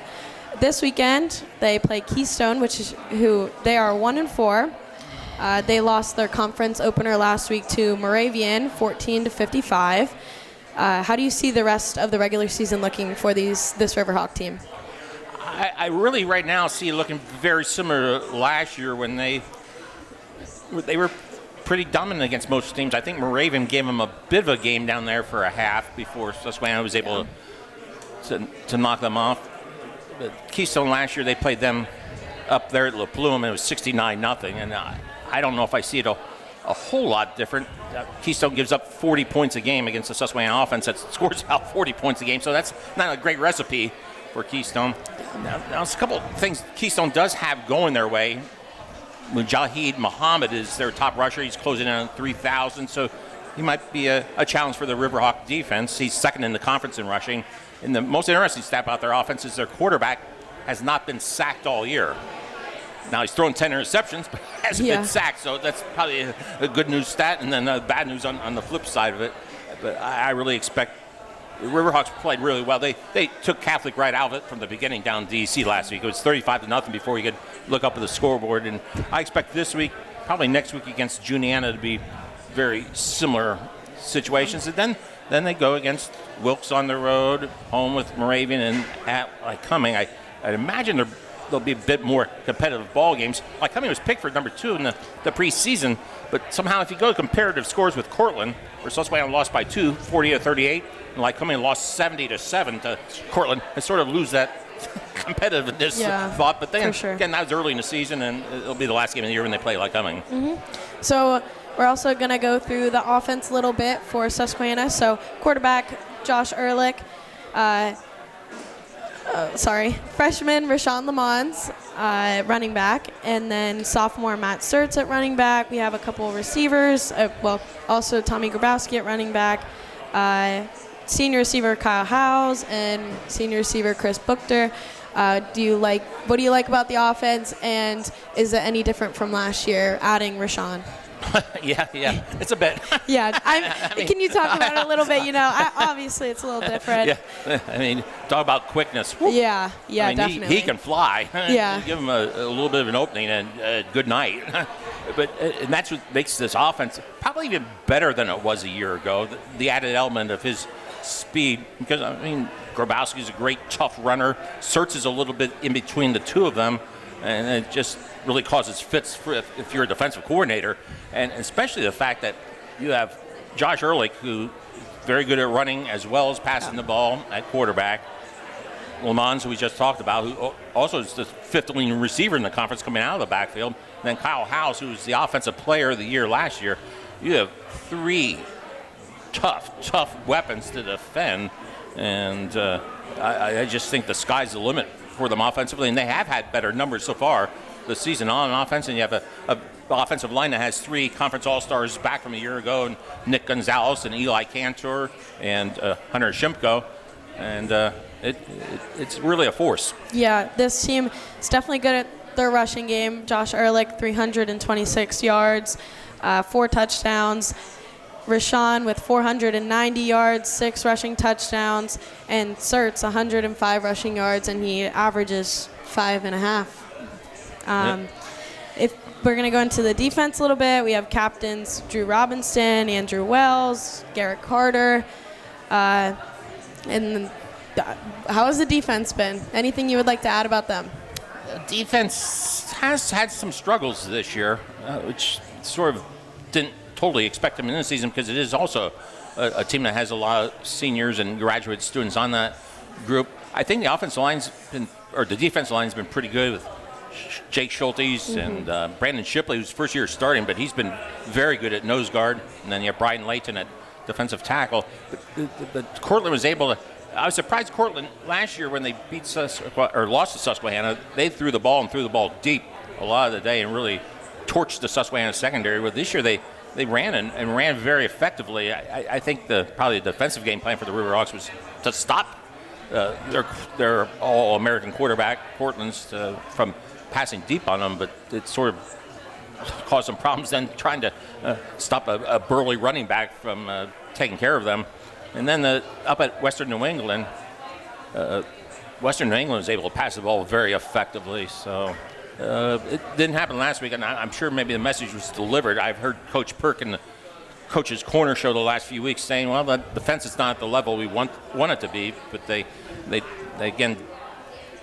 This weekend, they play Keystone, they are 1-4. They lost their conference opener last week to Moravian, 14-55. How do you see the rest of the regular season looking for this Riverhawk team? I really right now see it looking very similar to last year when they were pretty dominant against most teams. I think Moravian gave them a bit of a game down there for a half before Susquehanna was able to knock them off. But Keystone last year, they played them up there at La Plume, and it was 69-0. And I don't know if I see it a whole lot different. Keystone gives up 40 points a game against the Susquehanna offense that scores about 40 points a game, so that's not a great recipe for Keystone. Now there's a couple of things Keystone does have going their way. Mujahid Muhammad is their top rusher. He's closing in on 3,000, so he might be a challenge for the Riverhawk defense. He's second in the conference in rushing. And the most interesting stat about their offense is their quarterback has not been sacked all year. Now, he's thrown 10 interceptions, but hasn't been sacked, so that's probably a good news stat. And then bad news on the flip side of it. But I really expect the Riverhawks played really well. They took Catholic right out of it from the beginning down DC last week. It was 35-0 before you could look up at the scoreboard. And I expect this week, probably next week against Juniana, to be very similar situations. And then they go against Wilkes on the road, home with Moravian, and at Lycoming. I'd imagine there'll be a bit more competitive ball games. Lycoming was picked for number 2 in the preseason, but somehow if you go to comparative scores with Cortland, where Susquehanna lost by 2, 40-38, and Lycoming lost 70-7 to Cortland, I sort of lose that competitiveness thought. But then again, that was early in the season, and it'll be the last game of the year when they play Lycoming. Mm-hmm. So we're also going to go through the offense a little bit for Susquehanna. So quarterback Josh Ehrlich, freshman Rashawn Lamons, running back, and then sophomore Matt Sturtz at running back. We have a couple of receivers, also Tommy Grabowski at running back, senior receiver Kyle Howes, and senior receiver Chris Buchter. What do you like about the offense, and is it any different from last year, adding Rashawn? Yeah, it's a bit. Can you talk about it a little bit? Obviously it's a little different. Yeah, I mean, talk about quickness. Yeah, definitely. He can fly. Yeah. Give him a little bit of an opening and good night. And that's what makes this offense probably even better than it was a year ago. The added element of his speed, because Grabowski's a great tough runner. Sturtz is a little bit in between the two of them, and it just really causes fits if you're a defensive coordinator, and especially the fact that you have Josh Ehrlich, who's very good at running as well as passing the ball at quarterback. Lamons, who we just talked about, who also is the 5th leading receiver in the conference coming out of the backfield. And then Kyle Howes, who's the offensive player of the year last year. You have 3 tough weapons to defend, and I just think the sky's the limit for them offensively, and they have had better numbers so far the season on offense, and you have a offensive line that has 3 conference all-stars back from a year ago, and Nick Gonzalez and Eli Cantor and Hunter Shimko, and it's really a force. Yeah, this team is definitely good at their rushing game. Josh Ehrlich, 326 yards, 4 touchdowns. Rashawn with 490 yards, 6 rushing touchdowns, and Sturtz 105 rushing yards, and he averages 5.5. If we're going to go into the defense a little bit, we have captains Drew Robinson, Andrew Wells, Garrett Carter. And how has the defense been? Anything you would like to add about them? Defense has had some struggles this year, which sort of didn't totally expect them in the season, because it is also a team that has a lot of seniors and graduate students on that group. I think the the defensive line's been pretty good with Jake Schultes and Brandon Shipley, who's first year starting, but he's been very good at nose guard. And then you have Brian Layton at defensive tackle. But Cortland was able to. I was surprised Cortland last year when they lost to Susquehanna. They threw the ball deep a lot of the day and really torched the Susquehanna secondary. But this year they ran and ran very effectively. I think probably the defensive game plan for the Riverhawks was to stop their all-American quarterback Cortland's from passing deep on them, but it sort of caused some problems then trying to stop a burly running back from taking care of them. And then up at Western New England was able to pass the ball very effectively. So it didn't happen last week, and I'm sure maybe the message was delivered. I've heard Coach Perk and the Coach's Corner show the last few weeks, saying, well, the defense is not at the level we want it to be, but they again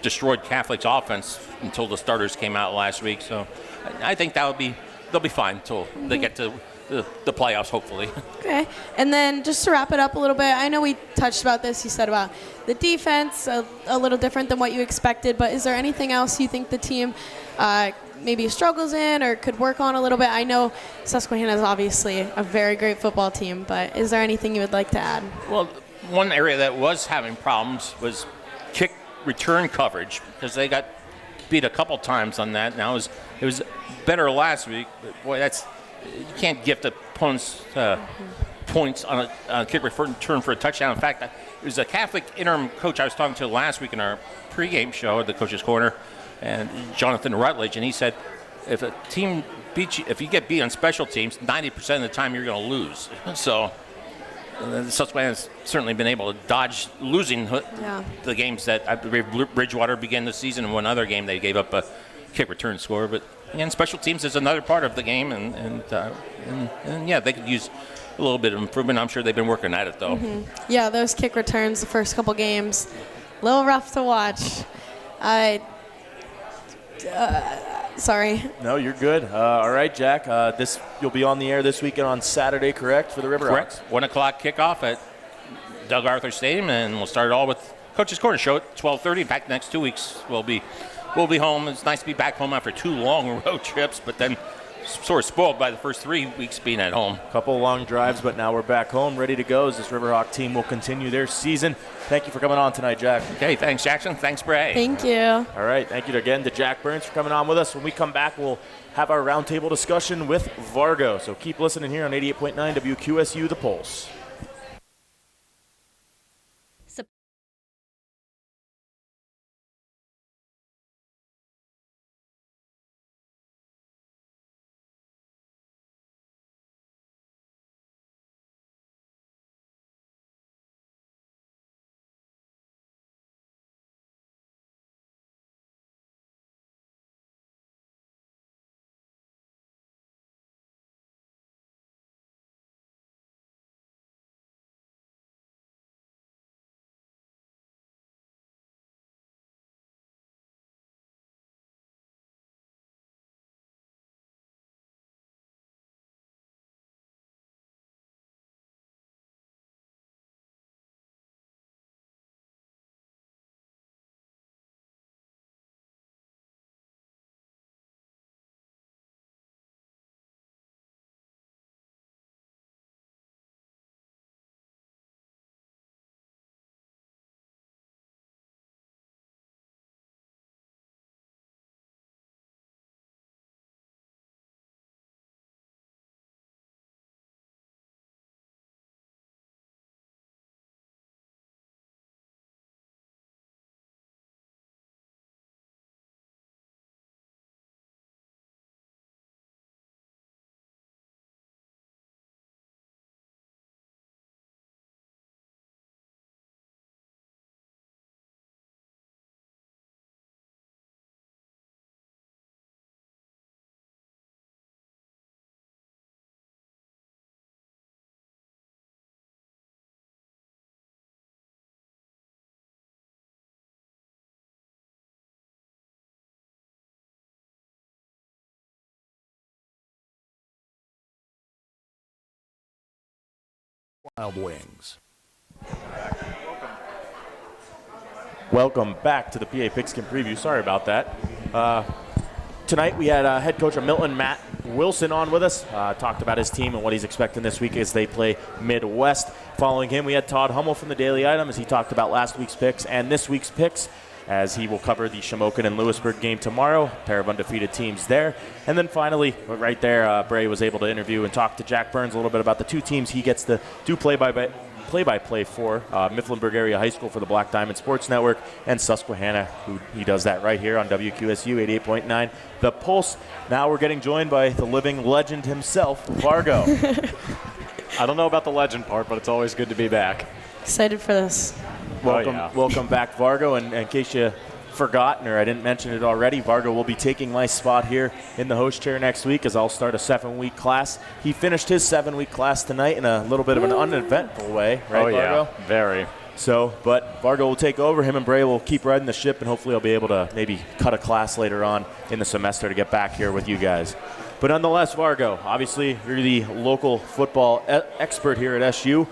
destroyed Catholic's offense until the starters came out last week. So I think they'll be fine until they get to the playoffs, hopefully. Okay. And then just to wrap it up a little bit, I know we touched about this. You said about the defense, a little different than what you expected, but is there anything else you think the team maybe struggles in or could work on a little bit? I know Susquehanna is obviously a very great football team, but is there anything you would like to add? Well, one area that was having problems was kick return coverage, because they got beat a couple times on that. Now it was better last week, but boy, you can't gift opponents points on a kick return for a touchdown. In fact, it was a Catholic interim coach I was talking to last week in our pregame show at the Coach's Corner, and Jonathan Rutledge, and he said, if a team beats you, if you get beat on special teams, 90% of the time you're going to lose. So Susquehanna has certainly been able to dodge losing the games that I believe Bridgewater began the season. In one other game, they gave up a kick return score. But again, special teams is another part of the game, and yeah, they could use a little bit of improvement. I'm sure they've been working at it, though. Mm-hmm. Yeah, those kick returns the first couple games, a little rough to watch. Sorry. No, you're good. All right, Jack. You'll be on the air this weekend on Saturday, correct, for the Riverhawks? Correct. 1 o'clock kickoff at Doug Arthur Stadium, and we'll start it all with Coach's Corner show at 12:30. Back next 2 weeks, we'll be home. It's nice to be back home after 2 long road trips, but then sort of spoiled by the first 3 weeks being at home. Couple long drives, but now we're back home, ready to go as this Riverhawk team will continue their season. Thank you for coming on tonight, Jack. Okay, thanks, Jaxson. Thanks, Brai. Thank you. All right, thank you again to Jack Burns for coming on with us. When we come back, we'll have our roundtable discussion with Vargo. So keep listening here on 88.9 WQSU, The Pulse. Wild Wings. Welcome back to the PA Pigskin Preview. Sorry about that. Tonight we had head coach of Milton, Matt Wilson, on with us. Talked about his team and what he's expecting this week as they play Midwest. Following him, we had Todd Hummel from the Daily Item as he talked about last week's picks and this week's picks, as he will cover the Shamokin and Lewisburg game tomorrow, a pair of undefeated teams there. And then finally, right there, Brai was able to interview and talk to Jack Burns a little bit about the two teams he gets to do play-by-play for, Mifflinburg Area High School for the Black Diamond Sports Network, and Susquehanna, who he does that right here on WQSU 88.9 The Pulse. Now we're getting joined by the living legend himself, Vargo. I don't know about the legend part, but it's always good to be back. Excited for this. Welcome back, Vargo. And in case you forgotten, or I didn't mention it already, Vargo will be taking my spot here in the host chair next week as I'll start a 7-week class. He finished his 7-week class tonight in a little bit of an uneventful way, right, Vargo? Yeah, very. So, but Vargo will take over. Him and Brai will keep riding the ship, and hopefully I'll be able to maybe cut a class later on in the semester to get back here with you guys. But nonetheless, Vargo, obviously you're the local football expert here at SU.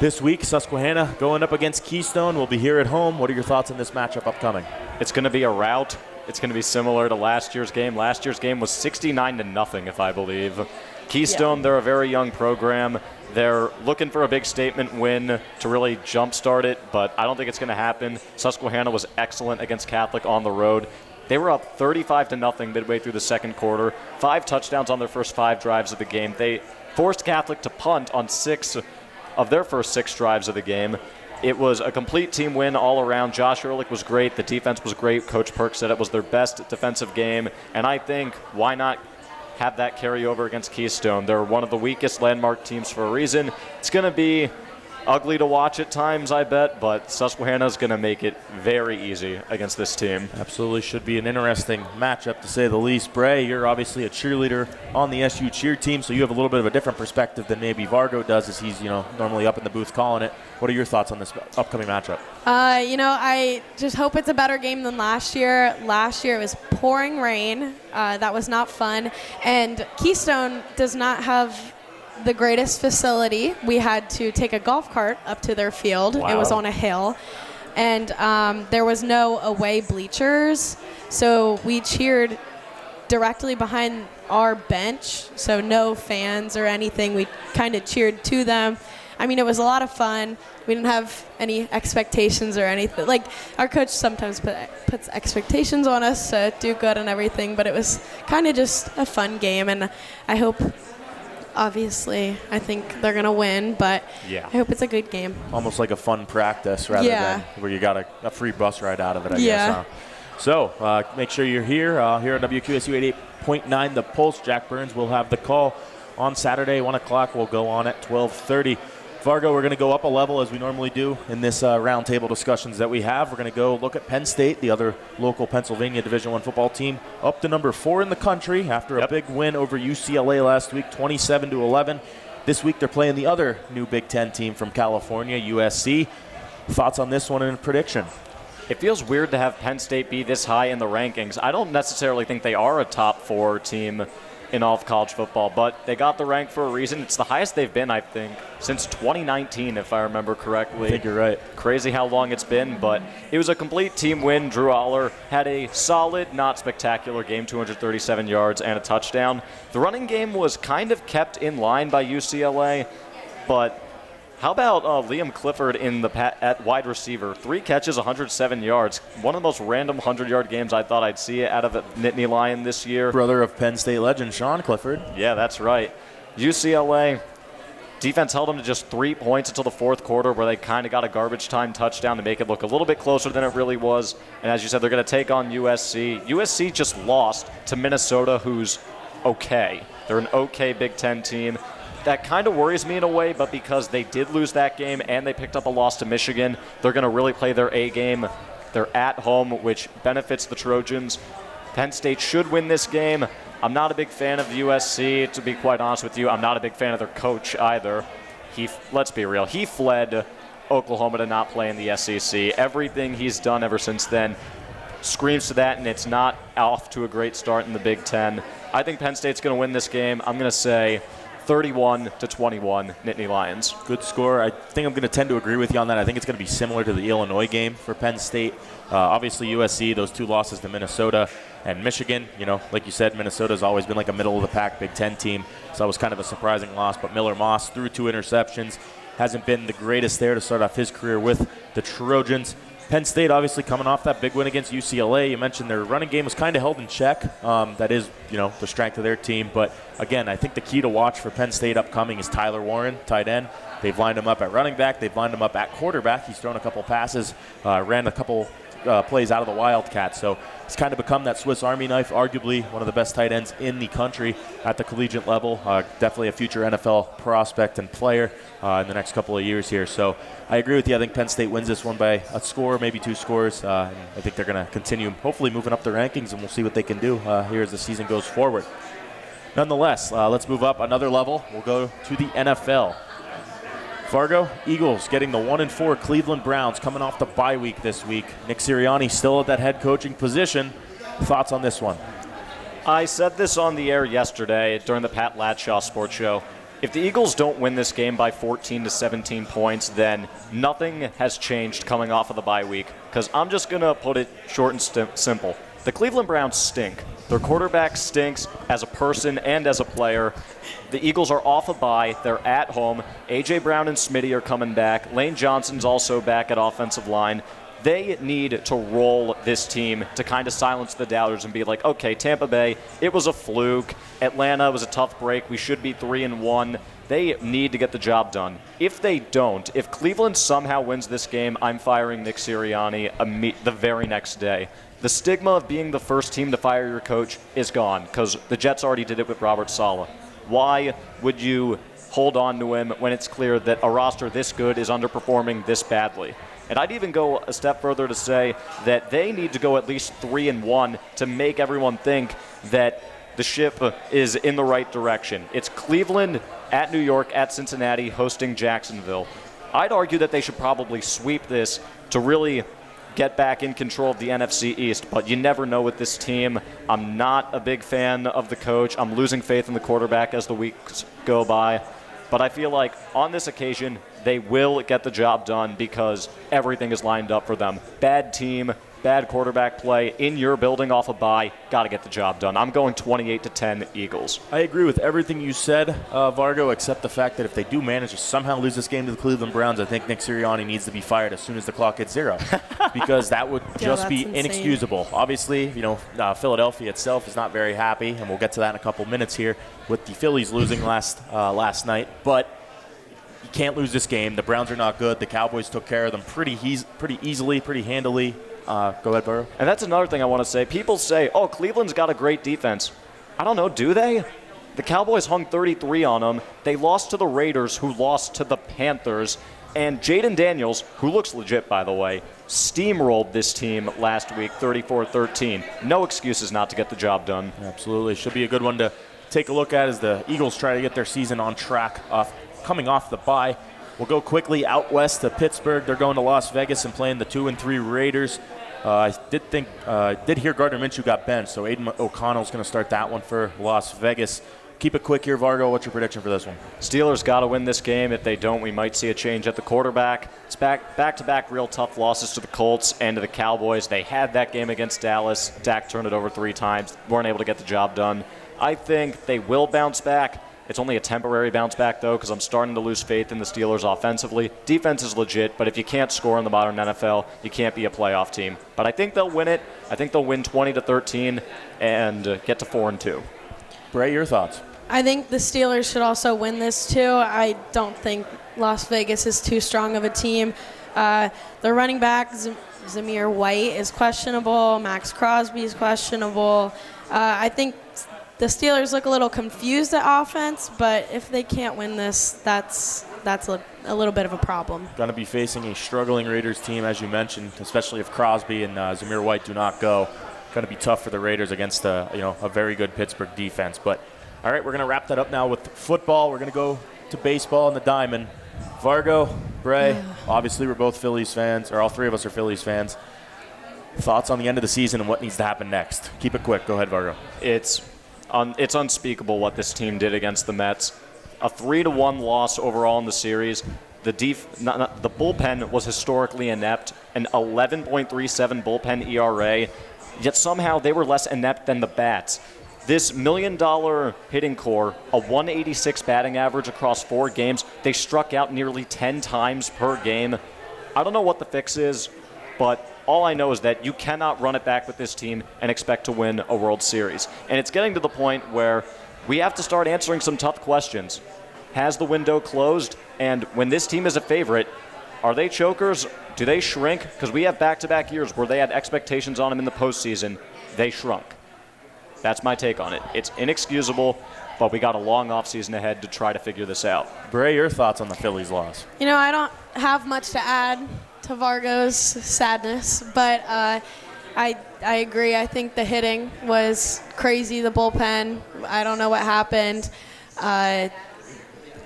This week, Susquehanna going up against Keystone. We'll be here at home. What are your thoughts on this matchup upcoming? It's going to be a rout. It's going to be similar to last year's game. Last year's game was 69-0, if I believe. Keystone, they're a very young program. They're looking for a big statement win to really jumpstart it, but I don't think it's going to happen. Susquehanna was excellent against Catholic on the road. They were up 35-0 midway through the second quarter. 5 touchdowns on their first 5 drives of the game. They forced Catholic to punt on 6 of their first 6 drives of the game. It was a complete team win all around. Josh Ehrlich was great. The defense was great. Coach Perk said it was their best defensive game. And I think, why not have that carry over against Keystone? They're one of the weakest landmark teams for a reason. It's going to be ugly to watch at times, I bet, but Susquehanna's going to make it very easy against this team. Absolutely should be an interesting matchup, to say the least. Brai, you're obviously a cheerleader on the SU cheer team, so you have a little bit of a different perspective than maybe Vargo does, as he's normally up in the booth calling it. What are your thoughts on this upcoming matchup? I just hope it's a better game than last year. Last year it was pouring rain. That was not fun. And Keystone does not have the greatest facility. We had to take a golf cart up to their field. Wow. It was on a hill. And there was no away bleachers. So we cheered directly behind our bench. So no fans or anything. We kind of cheered to them. I mean, it was a lot of fun. We didn't have any expectations or anything. Like, our coach sometimes puts expectations on us to do good and everything, but it was kind of just a fun game. And I hope, obviously, I think they're going to win, but I hope it's a good game. Almost like a fun practice rather than where you got a free bus ride out of it, I guess. Huh? So make sure you're here at WQSU 88.9 The Pulse. Jack Burns will have the call on Saturday, 1 o'clock. We'll go on at 12:30. Vargo, we're going to go up a level as we normally do in this roundtable discussions that we have. We're going to go look at Penn State, the other local Pennsylvania Division I football team, up to number 4 in the country after a big win over UCLA last week, 27-11. This week they're playing the other new Big Ten team from California, USC. Thoughts on this one and a prediction? It feels weird to have Penn State be this high in the rankings. I don't necessarily think they are a top 4 team in all of college football, but they got the rank for a reason. It's the highest they've been, I think, since 2019, if I remember correctly. I think you're right. Crazy how long it's been, but it was a complete team win. Drew Aller had a solid, not spectacular game, 237 yards and a touchdown. The running game was kind of kept in line by UCLA, but how about Liam Clifford at wide receiver? 3 catches, 107 yards. One of the most random 100-yard games I thought I'd see out of a Nittany Lion this year. Brother of Penn State legend Sean Clifford. Yeah, that's right. UCLA defense held them to just 3 points until the fourth quarter, where they kind of got a garbage time touchdown to make it look a little bit closer than it really was. And as you said, they're going to take on USC. USC just lost to Minnesota, who's okay. They're an okay Big Ten team. That kind of worries me in a way, but because they did lose that game and they picked up a loss to Michigan, they're going to really play their A game. They're at home, which benefits the Trojans. Penn State should win this game. I'm not a big fan of USC, to be quite honest with you. I'm not a big fan of their coach either. Let's be real. He fled Oklahoma to not play in the SEC. Everything he's done ever since then screams to that, and it's not off to a great start in the Big Ten. I think Penn State's going to win this game. I'm going to say 31-21, Nittany Lions. Good score. I think I'm going to tend to agree with you on that. I think it's going to be similar to the Illinois game for Penn State. Obviously, USC, those 2 losses to Minnesota and Michigan. Like you said, Minnesota's always been like a middle-of-the-pack Big Ten team, so that was kind of a surprising loss. But Miller Moss threw 2 interceptions. Hasn't been the greatest there to start off his career with the Trojans. Penn State obviously coming off that big win against UCLA. You mentioned their running game was kind of held in check. That is, the strength of their team. But, again, I think the key to watch for Penn State upcoming is Tyler Warren, tight end. They've lined him up at running back. They've lined him up at quarterback. He's thrown a couple passes, ran a couple plays out of the Wildcats. So he's kind of become that Swiss Army knife, arguably one of the best tight ends in the country at the collegiate level. Definitely a future NFL prospect and player in the next couple of years here. So I agree with you. I think Penn State wins this one by a score, maybe 2 scores. I think they're going to continue hopefully moving up the rankings, and we'll see what they can do here as the season goes forward. Nonetheless, let's move up another level. We'll go to the NFL. Vargo, Eagles getting the 1-4 Cleveland Browns coming off the bye week this week. Nick Sirianni still at that head coaching position. Thoughts on this one? I said this on the air yesterday during the Pat Ladshaw Sports Show. If the Eagles don't win this game by 14 to 17 points, then nothing has changed coming off of the bye week. Because I'm just going to put it short and simple. The Cleveland Browns stink. Their quarterback stinks as a person and as a player. The Eagles are off a bye. They're at home. A.J. Brown and Smitty are coming back. Lane Johnson's also back at offensive line. They need to roll this team to kind of silence the doubters and be like, okay, Tampa Bay, it was a fluke. Atlanta was a tough break. We should be 3-1. They need to get the job done. If they don't, if Cleveland somehow wins this game, I'm firing Nick Sirianni the very next day. The stigma of being the first team to fire your coach is gone because the Jets already did it with Robert Saleh. Why would you hold on to him when it's clear that a roster this good is underperforming this badly? And I'd even go a step further to say that they need to go at least 3-1 to make everyone think that the ship is in the right direction. It's Cleveland at New York, at Cincinnati, hosting Jacksonville. I'd argue that they should probably sweep this to really get back in control of the NFC East, but you never know with this team. I'm not a big fan of the coach. I'm losing faith in the quarterback as the weeks go by. But I feel like on this occasion, they will get the job done because everything is lined up for them. Bad team, bad quarterback play, in your building off a bye, got to get the job done. I'm going 28-10 Eagles. I agree with everything you said, Vargo, except the fact that if they do manage to somehow lose this game to the Cleveland Browns, I think Nick Sirianni needs to be fired as soon as the clock hits 0 because that would just be insane. Inexcusable. Obviously, Philadelphia itself is not very happy, and we'll get to that in a couple minutes here with the Phillies losing last night, but you can't lose this game. The Browns are not good. The Cowboys took care of them pretty easily, pretty handily. Go ahead, Burrow. And that's another thing I want to say. People say, oh, Cleveland's got a great defense. I don't know, do they? The Cowboys hung 33 on them. They lost to the Raiders, who lost to the Panthers. And Jaden Daniels, who looks legit, by the way, steamrolled this team last week, 34-13. No excuses not to get the job done. Absolutely. Should be a good one to take a look at as the Eagles try to get their season on track coming off the bye. We'll go quickly out west to Pittsburgh. They're going to Las Vegas and playing the 2-3 Raiders. I did hear Gardner Minshew got benched, so Aiden O'Connell's going to start that one for Las Vegas. Keep it quick here, Vargo. What's your prediction for this one? Steelers got to win this game. If they don't, we might see a change at the quarterback. It's back-to-back real tough losses to the Colts and to the Cowboys. They had that game against Dallas. Dak turned it over 3 times. Weren't able to get the job done. I think they will bounce back. It's only a temporary bounce back, though, because I'm starting to lose faith in the Steelers offensively. Defense is legit, but if you can't score in the modern NFL, you can't be a playoff team. But I think they'll win it. I think they'll win 20-13 and get to 4-2. Bray, your thoughts? I think the Steelers should also win this, too. I don't think Las Vegas is too strong of a team. The running back, Zamir White, is questionable. Max Crosby is questionable. I think the Steelers look a little confused at offense, but if they can't win this, that's a little bit of a problem. Going to be facing a struggling Raiders team, as you mentioned, especially if Crosby and Zamir White do not go. Going to be tough for the Raiders against a very good Pittsburgh defense. But all right, we're going to wrap that up now with football. We're going to go to baseball and the Diamond. Vargo, Bray, obviously we're both Phillies fans, or all 3 of us are Phillies fans. Thoughts on the end of the season and what needs to happen next? Keep it quick. Go ahead, Vargo. It's unspeakable what this team did against the Mets. A 3-1 loss overall in the series. The bullpen was historically inept, an 11.37 bullpen ERA, yet somehow they were less inept than the bats. This $1 million hitting core, a 186 batting average across 4 games, they struck out nearly 10 times per game. I don't know what the fix is, but all I know is that you cannot run it back with this team and expect to win a World Series. And it's getting to the point where we have to start answering some tough questions. Has the window closed? And when this team is a favorite, Are they chokers? Do they shrink? Because we have back-to-back years where they had expectations on them in the postseason. They shrunk. That's my take on it. It's inexcusable, but we got a long offseason ahead to try to figure this out. Bray, your thoughts on the Phillies loss? I don't have much to add to Vargo's sadness, but I agree. I think the hitting was crazy, the bullpen. I don't know what happened. I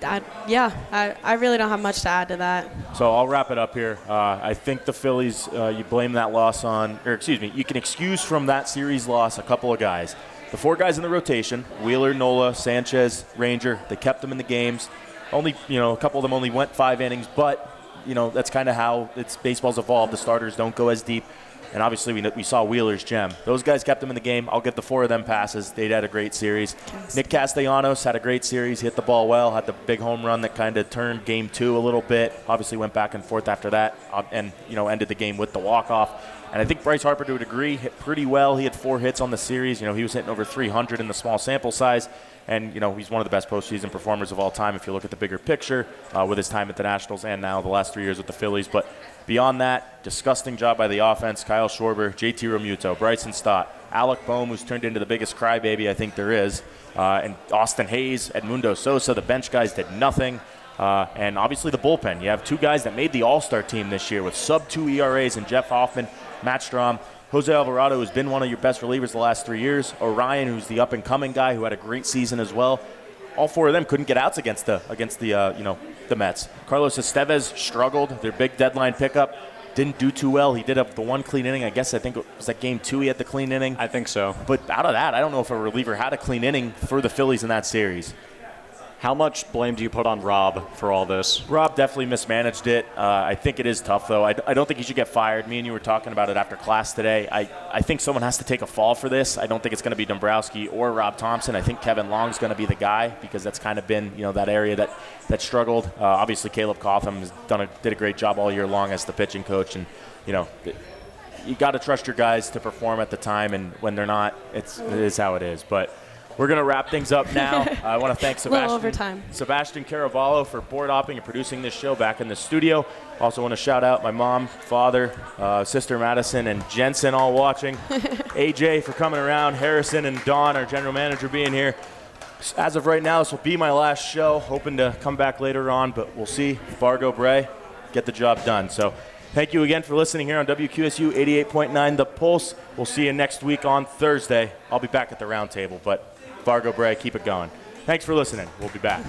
really don't have much to add to that. So I'll wrap it up here. I think the Phillies, you blame that loss on, you can excuse from that series loss a couple of guys. The 4 guys in the rotation, Wheeler, Nola, Sanchez, Ranger, they kept them in the games. Only, a couple of them only went 5 innings, but, that's kind of how baseball's evolved. The starters don't go as deep. And obviously we saw Wheeler's gem. Those guys kept them in the game. I'll get the 4 of them passes. They had a great series. Nick Castellanos had a great series. He hit the ball well, had the big home run that kind of turned game 2 a little bit. Obviously went back and forth after that and, ended the game with the walk-off. And I think Bryce Harper, to a degree, hit pretty well. He had 4 hits on the series. He was hitting over 300 in the small sample size. And, he's one of the best postseason performers of all time if you look at the bigger picture with his time at the Nationals and now the last 3 years with the Phillies. But beyond that, disgusting job by the offense. Kyle Schwarber, JT Realmuto, Bryson Stott, Alec Boehm, who's turned into the biggest crybaby I think there is, and Austin Hayes, Edmundo Sosa. The bench guys did nothing. And obviously the bullpen. You have 2 guys that made the All-Star team this year with sub-2 ERAs and Jeff Hoffman, Matt Strahm, Jose Alvarado, who's been one of your best relievers the last 3 years, Orion, who's the up-and-coming guy who had a great season as well. All 4 of them couldn't get outs against the Mets. Carlos Estevez struggled. Their big deadline pickup didn't do too well. He did have the 1 clean inning. I think it was that game 2 he had the clean inning. I think so. But out of that, I don't know if a reliever had a clean inning for the Phillies in that series. How much blame do you put on Rob for all this? Rob definitely mismanaged it. I think it is tough, though. I don't think he should get fired. Me and you were talking about it after class today. I think someone has to take a fall for this. I don't think it's going to be Dombrowski or Rob Thompson. I think Kevin Long's going to be the guy because that's kind of been that area that struggled. Obviously, Caleb Cotham has did a great job all year long as the pitching coach, and you got to trust your guys to perform at the time, and when they're not, it is how it is. But we're going to wrap things up now. I want to thank Sebastian Caravallo for board hopping and producing this show back in the studio. Also want to shout out my mom, father, sister Madison, and Jensen all watching. AJ for coming around, Harrison and Dawn, our general manager, being here. As of right now, this will be my last show. Hoping to come back later on, but we'll see. Vargo, Brai, get the job done. So thank you again for listening here on WQSU 88.9 The Pulse. We'll see you next week on Thursday. I'll be back at the round table, but Vargo, Brai, keep it going. Thanks for listening. We'll be back.